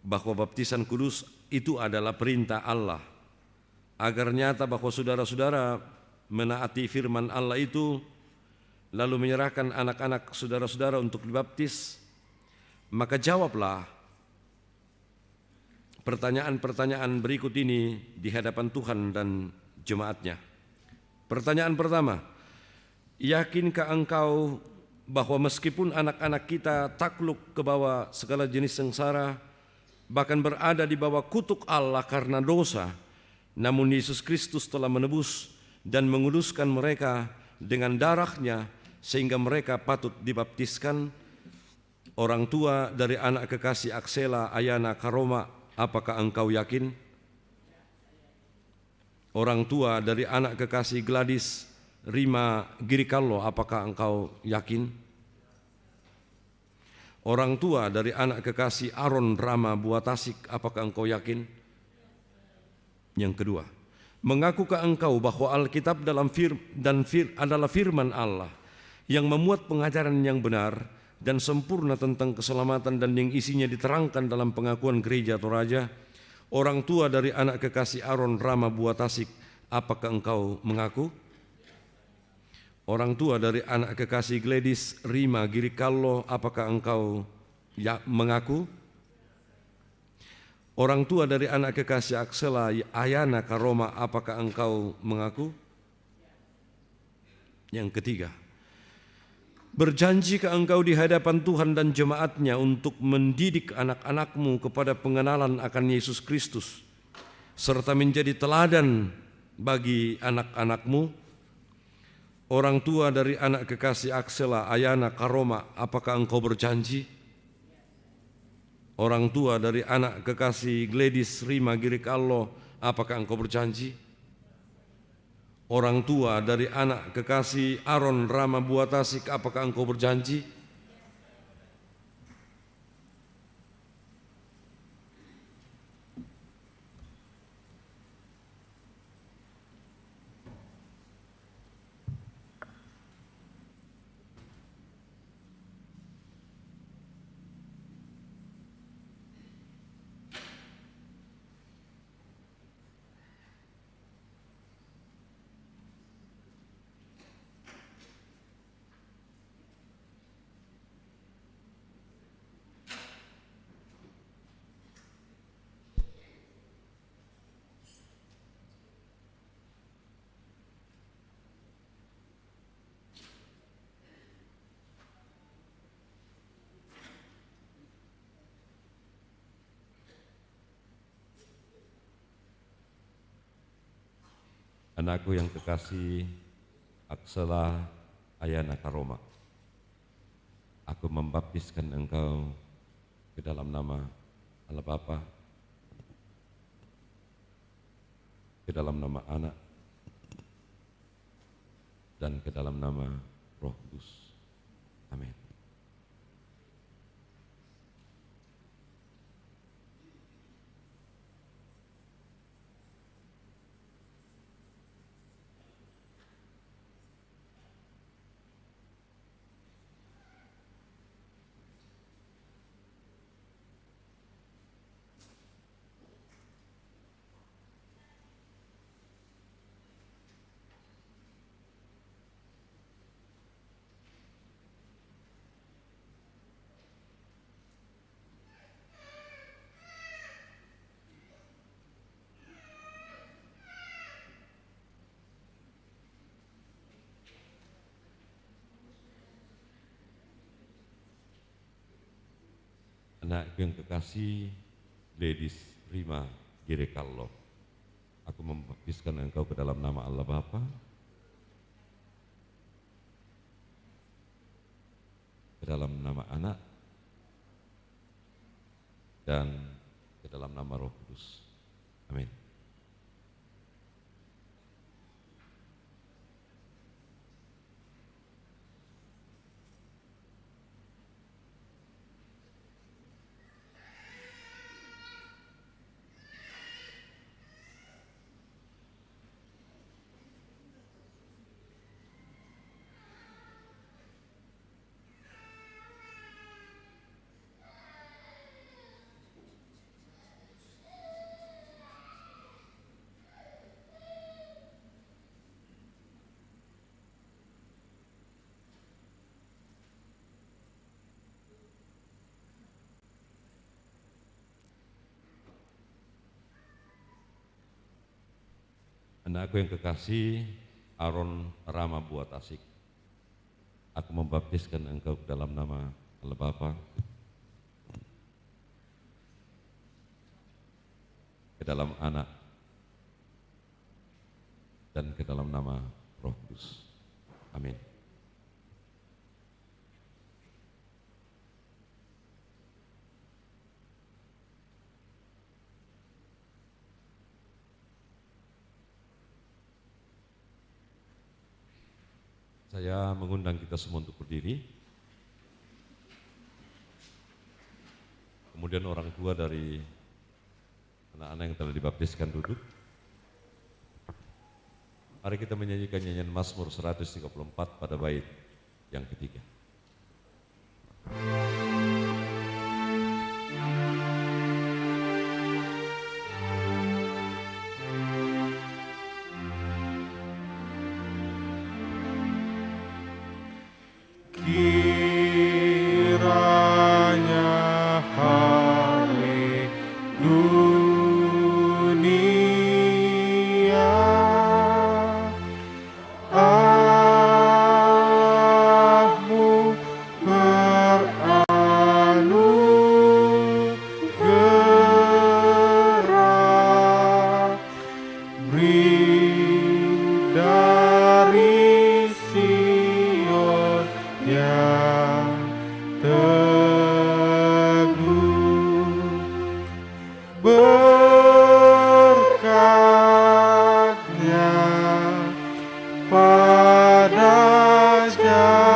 Speaker 5: bahwa baptisan kudus itu adalah perintah Allah. Agar nyata bahwa saudara-saudara menaati firman Allah itu, lalu menyerahkan anak-anak saudara-saudara untuk dibaptis, maka jawablah pertanyaan-pertanyaan berikut ini di hadapan Tuhan dan jemaatnya. Pertanyaan pertama, yakinkah engkau bahwa meskipun anak-anak kita takluk ke bawah segala jenis sengsara, bahkan berada di bawah kutuk Allah karena dosa, namun Yesus Kristus telah menebus dan menguduskan mereka dengan darahnya sehingga mereka patut dibaptiskan? Orang tua dari anak kekasih Aksela Ayana Karoma, apakah engkau yakin? Orang tua dari anak kekasih Gladys Rima Girikallo, apakah engkau yakin? Orang tua dari anak kekasih Aron Rama Buatasik, apakah engkau yakin? Yang kedua, mengakukah engkau bahwa Alkitab adalah firman Allah yang memuat pengajaran yang benar dan sempurna tentang keselamatan dan yang isinya diterangkan dalam pengakuan gereja Toraja? Orang tua dari anak kekasih Aron Rama Buatasik, apakah engkau mengaku? Orang tua dari anak kekasih Gladys Rima Girikallo, apakah engkau mengaku? Orang tua dari anak kekasih Aksela Ayana Karoma, apakah engkau mengaku? Yang ketiga, berjanjikah engkau di hadapan Tuhan dan jemaatnya untuk mendidik anak-anakmu kepada pengenalan akan Yesus Kristus, serta menjadi teladan bagi anak-anakmu? Orang tua dari anak kekasih Aksela Ayana Karoma, apakah engkau berjanji? Orang tua dari anak kekasih Gladys Rima Girikallo, apakah engkau berjanji? Orang tua dari anak kekasih Aron Rama Buatasik, apakah engkau berjanji? Anakku yang kekasih Aksela Ayana Karoma, aku membaptiskan engkau ke dalam nama Allah Bapa, ke dalam nama Anak, dan ke dalam nama Roh Kudus. Amin. Anakku yang kekasih, Ladies Rima Girekallo, aku membaptiskan engkau ke dalam nama Allah Bapa, ke dalam nama Anak, dan ke dalam nama Roh Kudus. Amin. Anakku yang kekasih, Aaron Rama Buat Asik, aku membaptiskan engkau ke dalam nama Allah Bapa, ke dalam Anak, dan ke dalam nama Roh Kudus. Amin. Saya mengundang kita semua untuk berdiri. Kemudian orang tua dari anak-anak yang telah dibaptiskan duduk. Mari kita menyanyikan nyanyian Mazmur 134 pada bait yang ketiga.
Speaker 6: Kiranya haleluya, Allahmu beranugerah, beri dari Sion yang teguh, berkatnya pada jalanmu.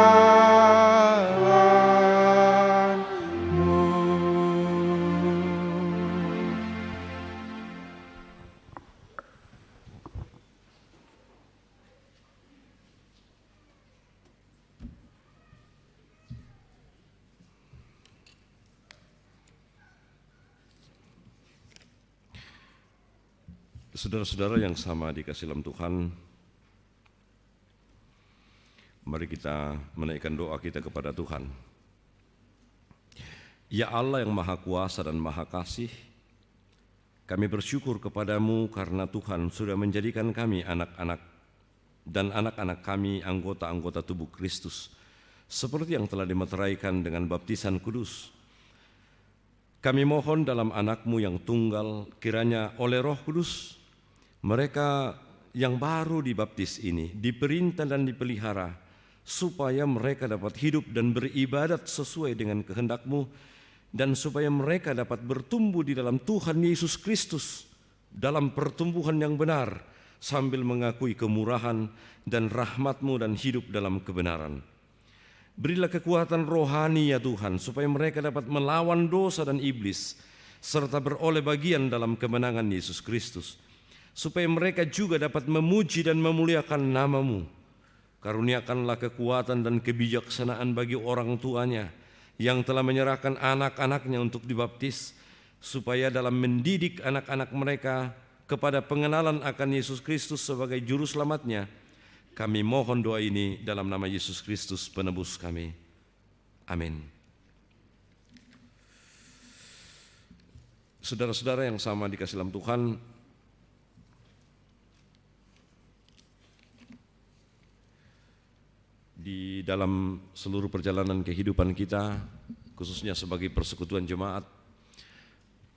Speaker 5: Saudara-saudara yang sama dikasih dalam Tuhan, mari kita menaikkan doa kita kepada Tuhan. Ya Allah yang Maha Kuasa dan Maha Kasih, kami bersyukur kepadamu karena Tuhan sudah menjadikan kami anak-anak dan anak-anak kami anggota-anggota tubuh Kristus, seperti yang telah dimeteraikan dengan baptisan kudus. Kami mohon dalam anak-Mu yang tunggal, kiranya oleh Roh Kudus, mereka yang baru dibaptis ini diperintah dan dipelihara supaya mereka dapat hidup dan beribadat sesuai dengan kehendak-Mu, dan supaya mereka dapat bertumbuh di dalam Tuhan Yesus Kristus dalam pertumbuhan yang benar sambil mengakui kemurahan dan rahmat-Mu dan hidup dalam kebenaran. Berilah kekuatan rohani ya Tuhan, supaya mereka dapat melawan dosa dan iblis serta beroleh bagian dalam kemenangan Yesus Kristus, supaya mereka juga dapat memuji dan memuliakan nama-Mu. Karuniakanlah kekuatan dan kebijaksanaan bagi orang tuanya yang telah menyerahkan anak-anaknya untuk dibaptis, supaya dalam mendidik anak-anak mereka kepada pengenalan akan Yesus Kristus sebagai Juru Selamatnya, kami mohon doa ini dalam nama Yesus Kristus penebus kami. Amin. Saudara-saudara yang sama dikasih dalam Tuhan, di dalam seluruh perjalanan kehidupan kita, khususnya sebagai persekutuan jemaat,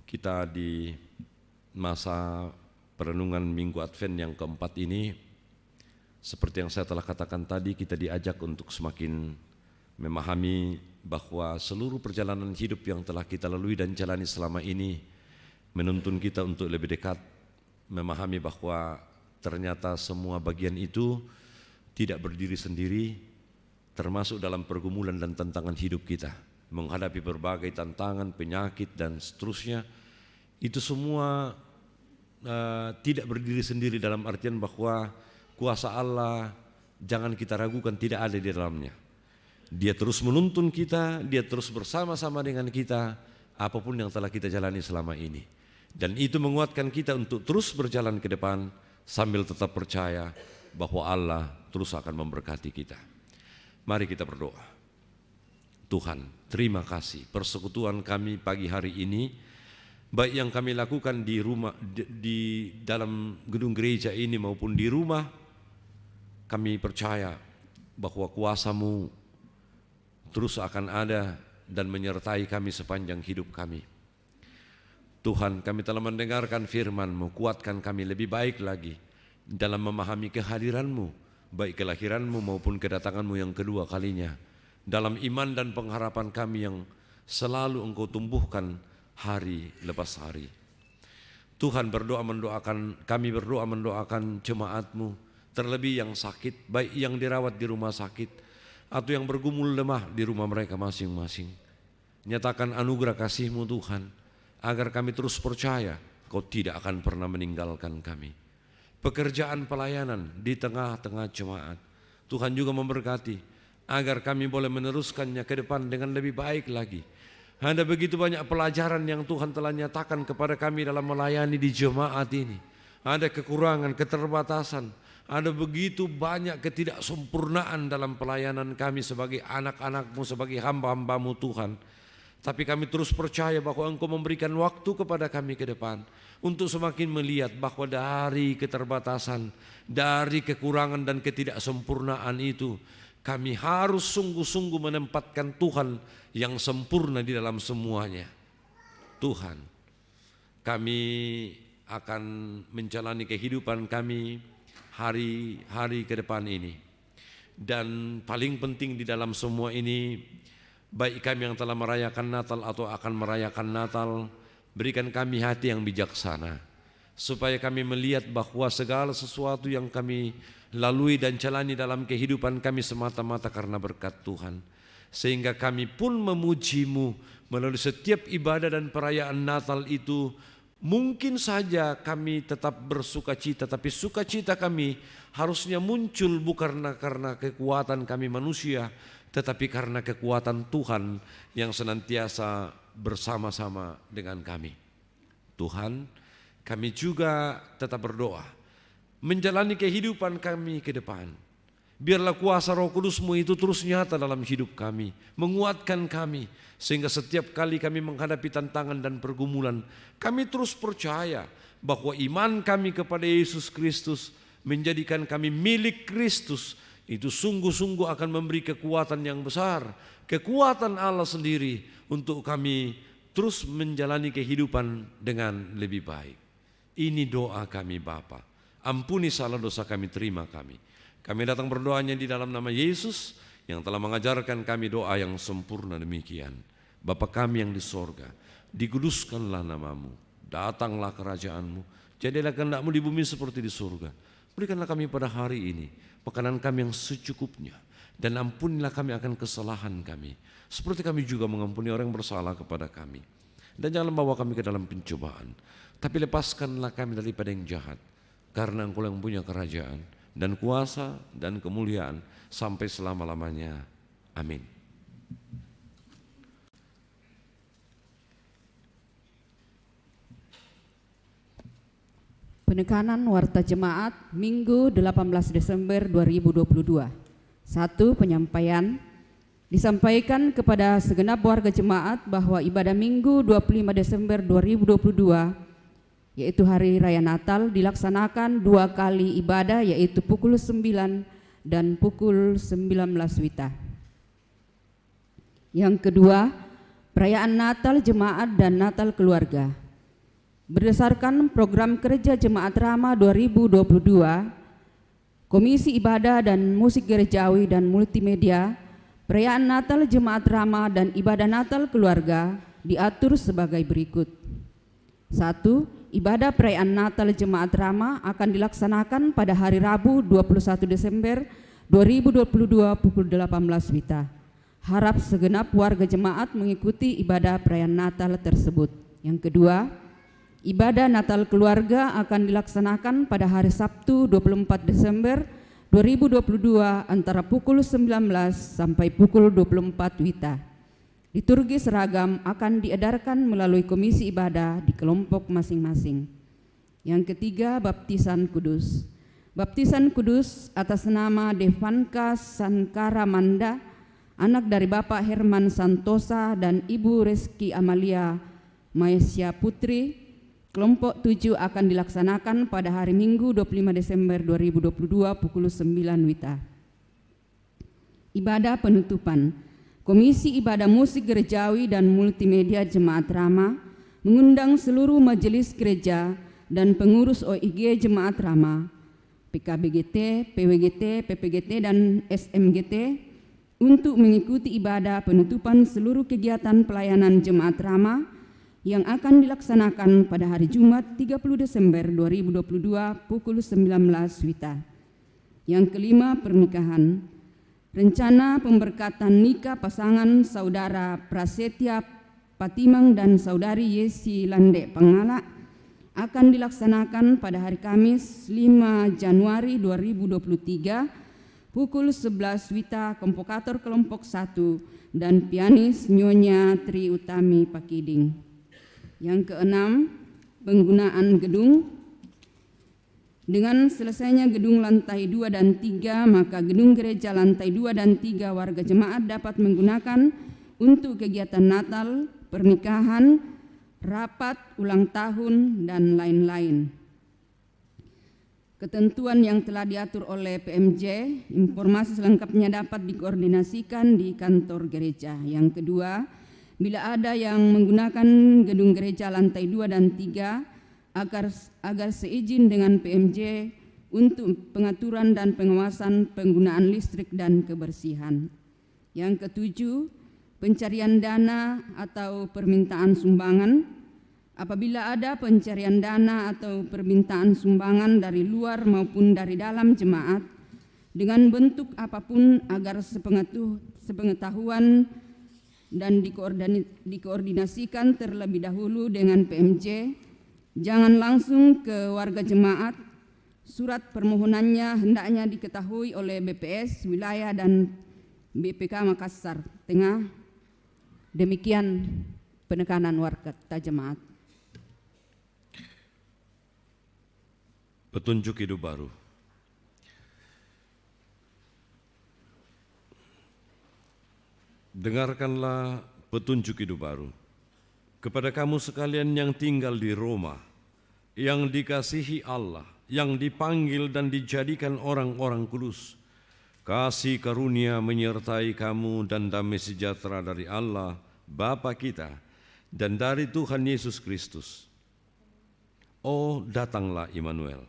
Speaker 5: kita di masa perenungan Minggu Advent yang keempat ini, seperti yang saya telah katakan tadi, kita diajak untuk semakin memahami bahwa seluruh perjalanan hidup yang telah kita lalui dan jalani selama ini menuntun kita untuk lebih dekat memahami bahwa ternyata semua bagian itu tidak berdiri sendiri, termasuk dalam pergumulan dan tantangan hidup kita, menghadapi berbagai tantangan, penyakit dan seterusnya. Itu semua tidak berdiri sendiri dalam artian bahwa kuasa Allah jangan kita ragukan, tidak ada di dalamnya. Dia terus menuntun kita, dia terus bersama-sama dengan kita apapun yang telah kita jalani selama ini. Dan itu menguatkan kita untuk terus berjalan ke depan sambil tetap percaya bahwa Allah terus akan memberkati kita. Mari kita berdoa. Tuhan, terima kasih persekutuan kami pagi hari ini, baik yang kami lakukan di rumah, di dalam gedung gereja ini maupun di rumah, kami percaya bahwa kuasa-Mu terus akan ada dan menyertai kami sepanjang hidup kami. Tuhan, kami telah mendengarkan firman-Mu, kuatkan kami lebih baik lagi dalam memahami kehadiran-Mu, baik kelahiran-Mu maupun kedatangan-Mu yang kedua kalinya, dalam iman dan pengharapan kami yang selalu Engkau tumbuhkan hari lepas hari. Tuhan, kami berdoa mendoakan jemaat-Mu, terlebih yang sakit, baik yang dirawat di rumah sakit atau yang bergumul lemah di rumah mereka masing-masing. Nyatakan anugerah kasih-Mu Tuhan, agar kami terus percaya Kau tidak akan pernah meninggalkan kami. Pekerjaan pelayanan di tengah-tengah jemaat, Tuhan juga memberkati, agar kami boleh meneruskannya ke depan dengan lebih baik lagi. Ada begitu banyak pelajaran yang Tuhan telah nyatakan kepada kami dalam melayani di jemaat ini. Ada kekurangan, keterbatasan, ada begitu banyak ketidaksempurnaan dalam pelayanan kami sebagai anak-anak-Mu, sebagai hamba-hamba-Mu Tuhan. Tapi kami terus percaya bahwa Engkau memberikan waktu kepada kami ke depan untuk semakin melihat bahwa dari keterbatasan, dari kekurangan dan ketidaksempurnaan itu, kami harus sungguh-sungguh menempatkan Tuhan yang sempurna di dalam semuanya. Tuhan, kami akan menjalani kehidupan kami hari-hari ke depan ini. Dan paling penting di dalam semua ini, baik kami yang telah merayakan Natal atau akan merayakan Natal, berikan kami hati yang bijaksana, supaya kami melihat bahwa segala sesuatu yang kami lalui dan jalani dalam kehidupan kami semata-mata karena berkat Tuhan. Sehingga kami pun memuji-Mu melalui setiap ibadah dan perayaan Natal itu. Mungkin saja kami tetap bersukacita, tapi sukacita kami harusnya muncul bukan karena kekuatan kami manusia, tetapi karena kekuatan Tuhan yang senantiasa bersama-sama dengan kami. Tuhan, kami juga tetap berdoa menjalani kehidupan kami ke depan. Biarlah kuasa Roh Kudus-Mu itu terus nyata dalam hidup kami, menguatkan kami, sehingga setiap kali kami menghadapi tantangan dan pergumulan, kami terus percaya bahwa iman kami kepada Yesus Kristus menjadikan kami milik Kristus. Itu sungguh-sungguh akan memberi kekuatan yang besar, kekuatan Allah sendiri untuk kami terus menjalani kehidupan dengan lebih baik. Ini doa kami Bapa. Ampuni salah dosa kami, terima kami. Kami datang berdoanya di dalam nama Yesus yang telah mengajarkan kami doa yang sempurna demikian. Bapa kami yang di sorga, dikuduskanlah nama-Mu, datanglah kerajaan-Mu, jadilah kehendak-Mu di bumi seperti di surga. Berikanlah kami pada hari ini makanan kami yang secukupnya, dan ampunilah kami akan kesalahan kami, seperti kami juga mengampuni orang yang bersalah kepada kami. Dan jangan bawa kami ke dalam pencobaan, tapi lepaskanlah kami daripada yang jahat, karena Engkau yang punya kerajaan dan kuasa dan kemuliaan sampai selama-lamanya. Amin.
Speaker 3: Penekanan Warta Jemaat Minggu 18 Desember 2022. 1. Penyampaian. Disampaikan kepada segenap warga jemaat bahwa ibadah Minggu 25 Desember 2022, yaitu Hari Raya Natal, dilaksanakan 2 kali ibadah, yaitu pukul 9 dan pukul 19 WITA. Yang kedua, perayaan Natal Jemaat dan Natal Keluarga. Berdasarkan program kerja Jemaat Rama 2022, Komisi Ibadah dan Musik Gerejawi dan Multimedia, perayaan Natal Jemaat Rama dan ibadah Natal Keluarga diatur sebagai berikut. 1. Ibadah perayaan Natal Jemaat Rama akan dilaksanakan pada hari Rabu 21 Desember 2022 pukul 18 WITA. Harap segenap warga jemaat mengikuti ibadah perayaan Natal tersebut. Yang kedua, ibadah Natal Keluarga akan dilaksanakan pada hari Sabtu 24 Desember 2022 antara pukul 19 sampai pukul 24 WITA. Liturgi seragam akan diedarkan melalui komisi ibadah di kelompok masing-masing. Yang ketiga, baptisan kudus. Baptisan kudus atas nama Devanka Sankara Manda, anak dari Bapak Herman Santosa dan Ibu Reski Amalia Maesya Putri, kelompok 7 akan dilaksanakan pada hari Minggu 25 Desember 2022 pukul 9 WITA. Ibadah penutupan. Komisi Ibadah Musik Gerejawi dan Multimedia Jemaat Rama mengundang seluruh majelis gereja dan pengurus OIG Jemaat Rama, PKBGT, PWGT, PPGT, dan SMGT untuk mengikuti ibadah penutupan seluruh kegiatan pelayanan Jemaat Rama yang akan dilaksanakan pada hari Jumat 30 Desember 2022 pukul 19 WITA. Yang kelima, pernikahan. Rencana pemberkatan nikah pasangan Saudara Prasetya Patimang dan Saudari Yesi Lande Pangala akan dilaksanakan pada hari Kamis 5 Januari 2023 pukul 11 WITA. Kompokator kelompok 1 dan pianis Nyonya Tri Utami Pakiding. Yang keenam, penggunaan gedung. Dengan selesainya gedung lantai 2 dan 3, maka gedung gereja lantai 2 dan 3 warga jemaat dapat menggunakan untuk kegiatan Natal, pernikahan, rapat, ulang tahun, dan lain-lain. Ketentuan yang telah diatur oleh PMJ, informasi selengkapnya dapat dikoordinasikan di kantor gereja. Yang kedua, bila ada yang menggunakan gedung gereja lantai 2 dan 3, agar seizin dengan PMJ untuk pengaturan dan pengawasan penggunaan listrik dan kebersihan. Yang ketujuh, pencarian dana atau permintaan sumbangan. Apabila ada pencarian dana atau permintaan sumbangan dari luar maupun dari dalam jemaat dengan bentuk apapun, agar sepengetahuan dan dikoordinasikan terlebih dahulu dengan PMJ. Jangan langsung ke warga jemaat. Surat permohonannya hendaknya diketahui oleh BPS wilayah dan BPK Makassar Tengah. Demikian penekanan warga jemaat.
Speaker 5: Petunjuk hidup baru. Dengarkanlah petunjuk hidup baru. Kepada kamu sekalian yang tinggal di Roma, yang dikasihi Allah, yang dipanggil dan dijadikan orang-orang kudus, kasih karunia menyertai kamu dan damai sejahtera dari Allah Bapa kita dan dari Tuhan Yesus Kristus. Oh, datanglah Immanuel.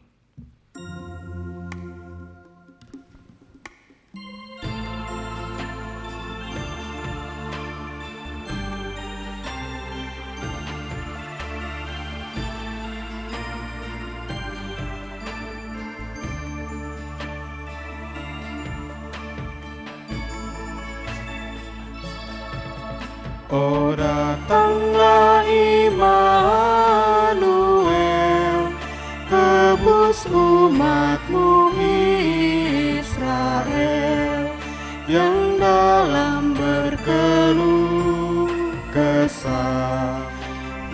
Speaker 6: Oh, datanglah Immanuel, tebus umatmu Israel, yang dalam berkeluh kesah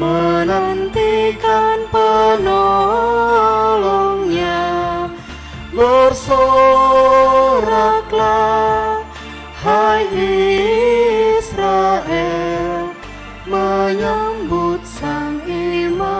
Speaker 6: menantikan penolongnya. Bersoraklah, hai Israel, menyambut Sang Immanuel.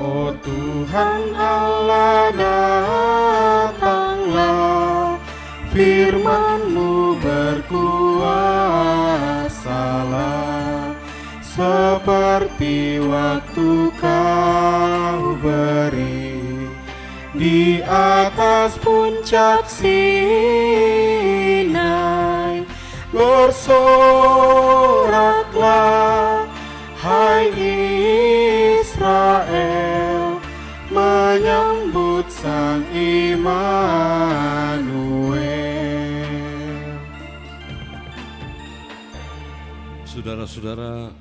Speaker 6: Oh Tuhan Allah, datanglah, firman-Mu berkuasalah, seperti waktu Kau beri di atas puncak Sinai. Bersoraklah, hai Israel, menyambut Sang Immanuel.
Speaker 5: Saudara-saudara,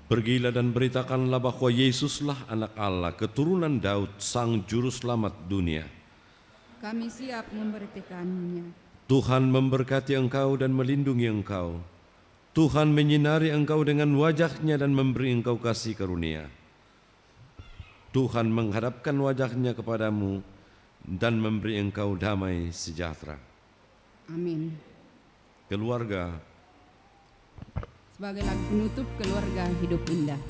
Speaker 5: pergilah dan beritakanlah bahwa Yesuslah anak Allah, keturunan Daud, Sang Juru Selamat dunia.
Speaker 3: Kami siap memberitakannya.
Speaker 5: Tuhan memberkati engkau dan melindungi engkau. Tuhan menyinari engkau dengan wajah-Nya dan memberi engkau kasih karunia. Tuhan menghadapkan wajah-Nya kepadamu dan memberi engkau damai sejahtera.
Speaker 3: Amin.
Speaker 5: Keluarga,
Speaker 3: Sebagai lagu penutup, keluarga hidup indah.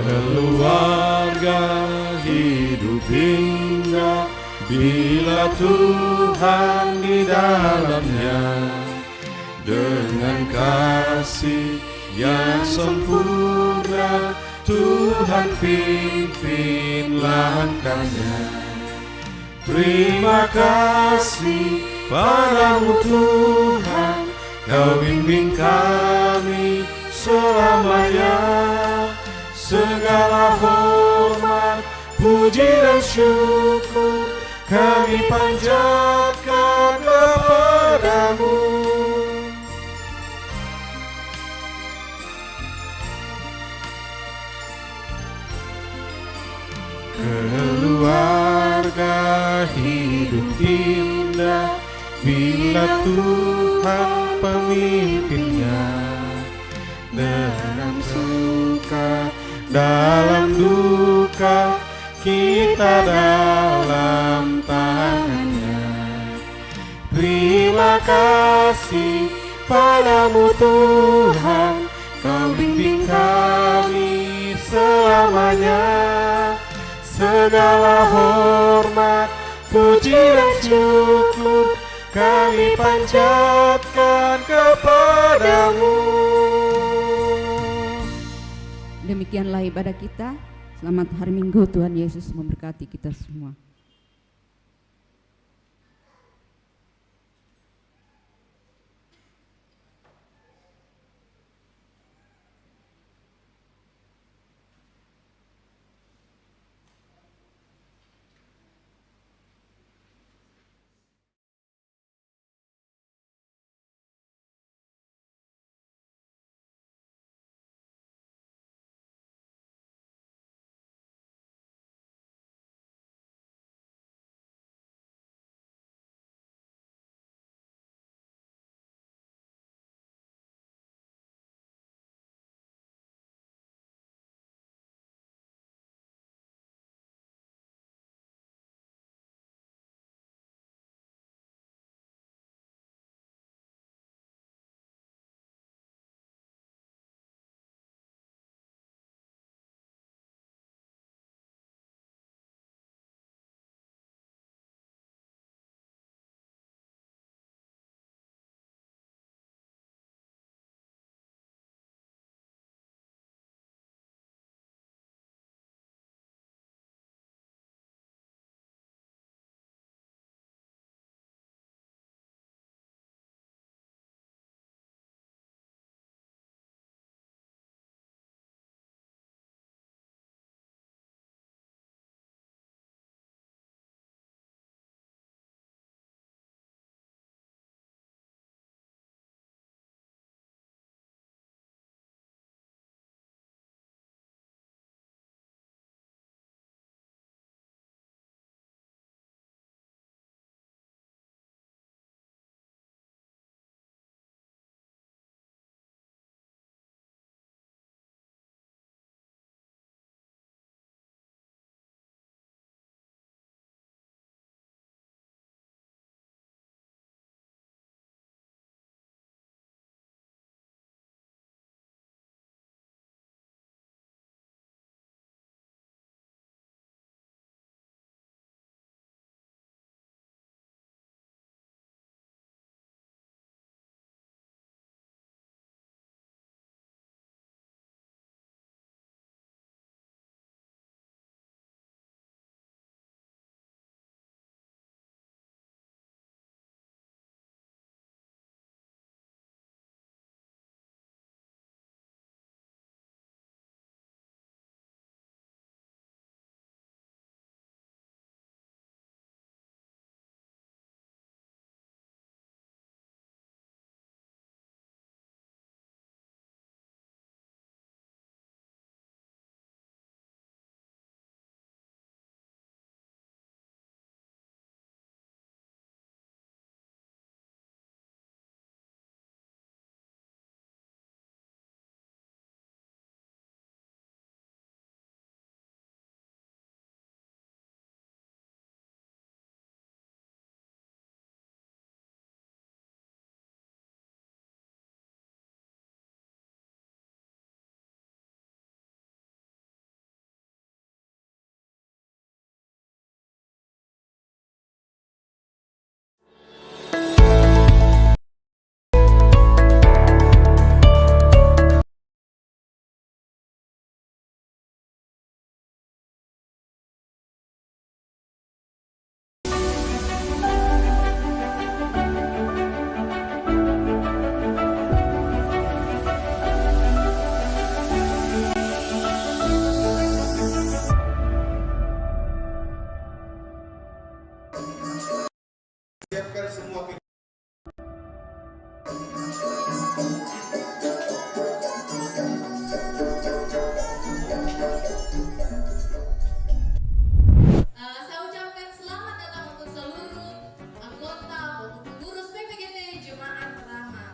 Speaker 6: Keluarga hidup indah bila Tuhan di dalamnya, dengan kasih yang sempurna Tuhan pimpin langkahnya. Terima kasih padamu Tuhan, Kau bimbing kami selamanya. Segala hormat, puji dan syukur kami panjatkan kepadamu. Keluarga hidup indah bila Tuhan pemimpinnya. Dalam suka, dalam duka, kita dalam tangannya. Terima kasih padamu Tuhan, Kau bimbing kami selamanya. Segala hormat, puji dan syukur kami panjatkan kepadamu.
Speaker 3: Demikianlah ibadah kita. Selamat hari Minggu, Tuhan Yesus memberkati kita semua.
Speaker 1: Siapkan semua
Speaker 10: Saya ucapkan selamat datang untuk seluruh anggota maupun pengurus PPGT Jemaat Rahmat.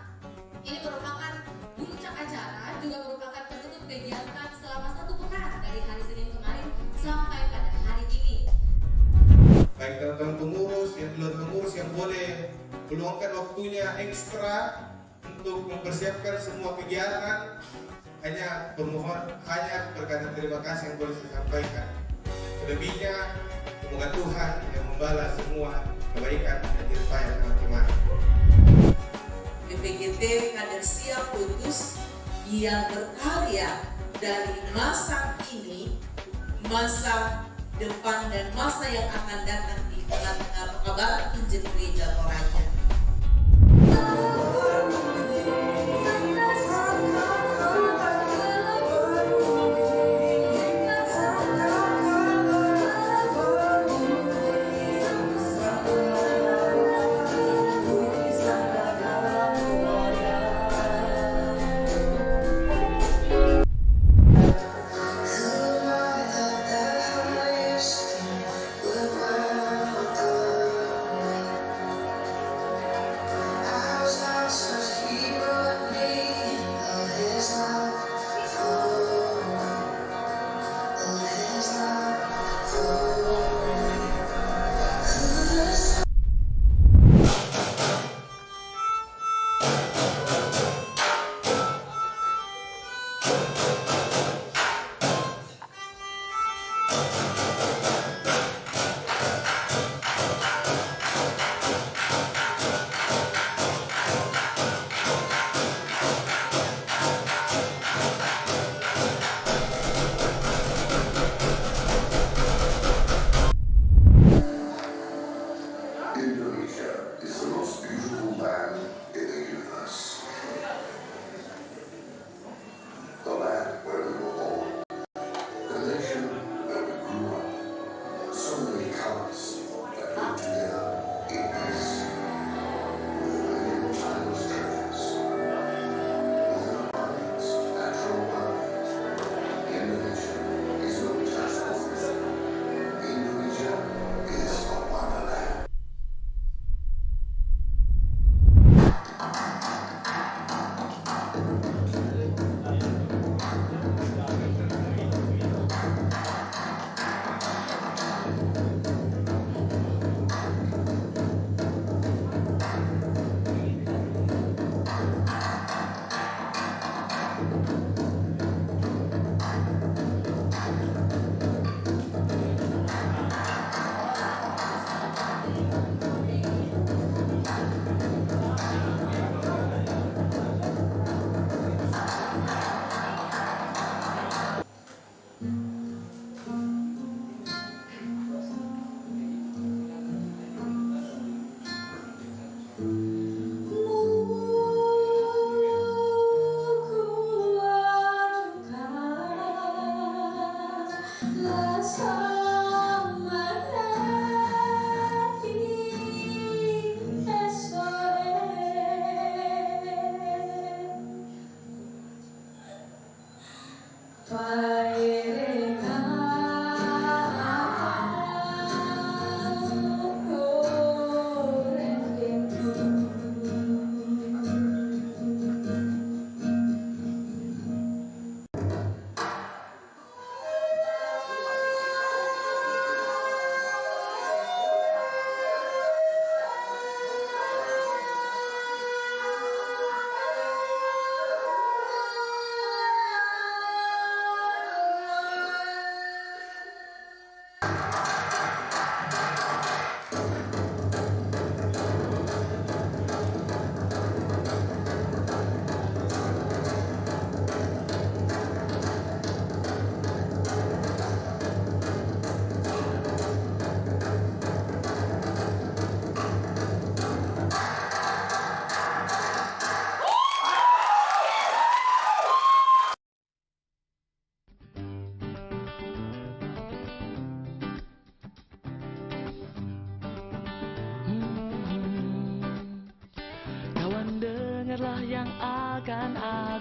Speaker 10: Ini merupakan puncak acara, juga merupakan penutup kegiatan selama 1 pekan dari hari Senin kemarin sampai pada hari ini.
Speaker 1: baik teman-teman pengurus, luar pengurus yang boleh meluangkan waktunya ekstra untuk mempersiapkan semua kegiatan, hanya perkataan terima kasih yang boleh saya sampaikan. Selebihnya, semoga Tuhan yang membalas semua kebaikan dan jerih payah teman-teman.
Speaker 2: PPGT kader siap kudus yang berkarya dari masa ini, masa depan dan masa yang akan datang di tengah-tengah pekabaran Injil Gereja Toraja.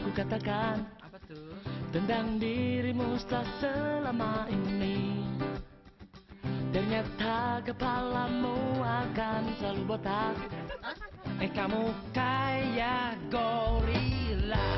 Speaker 11: ku katakan? Apa tuh? Tentang dirimu setelah selama ini. Ternyata kepalamu akan selalu botak. Kamu kayak gorila.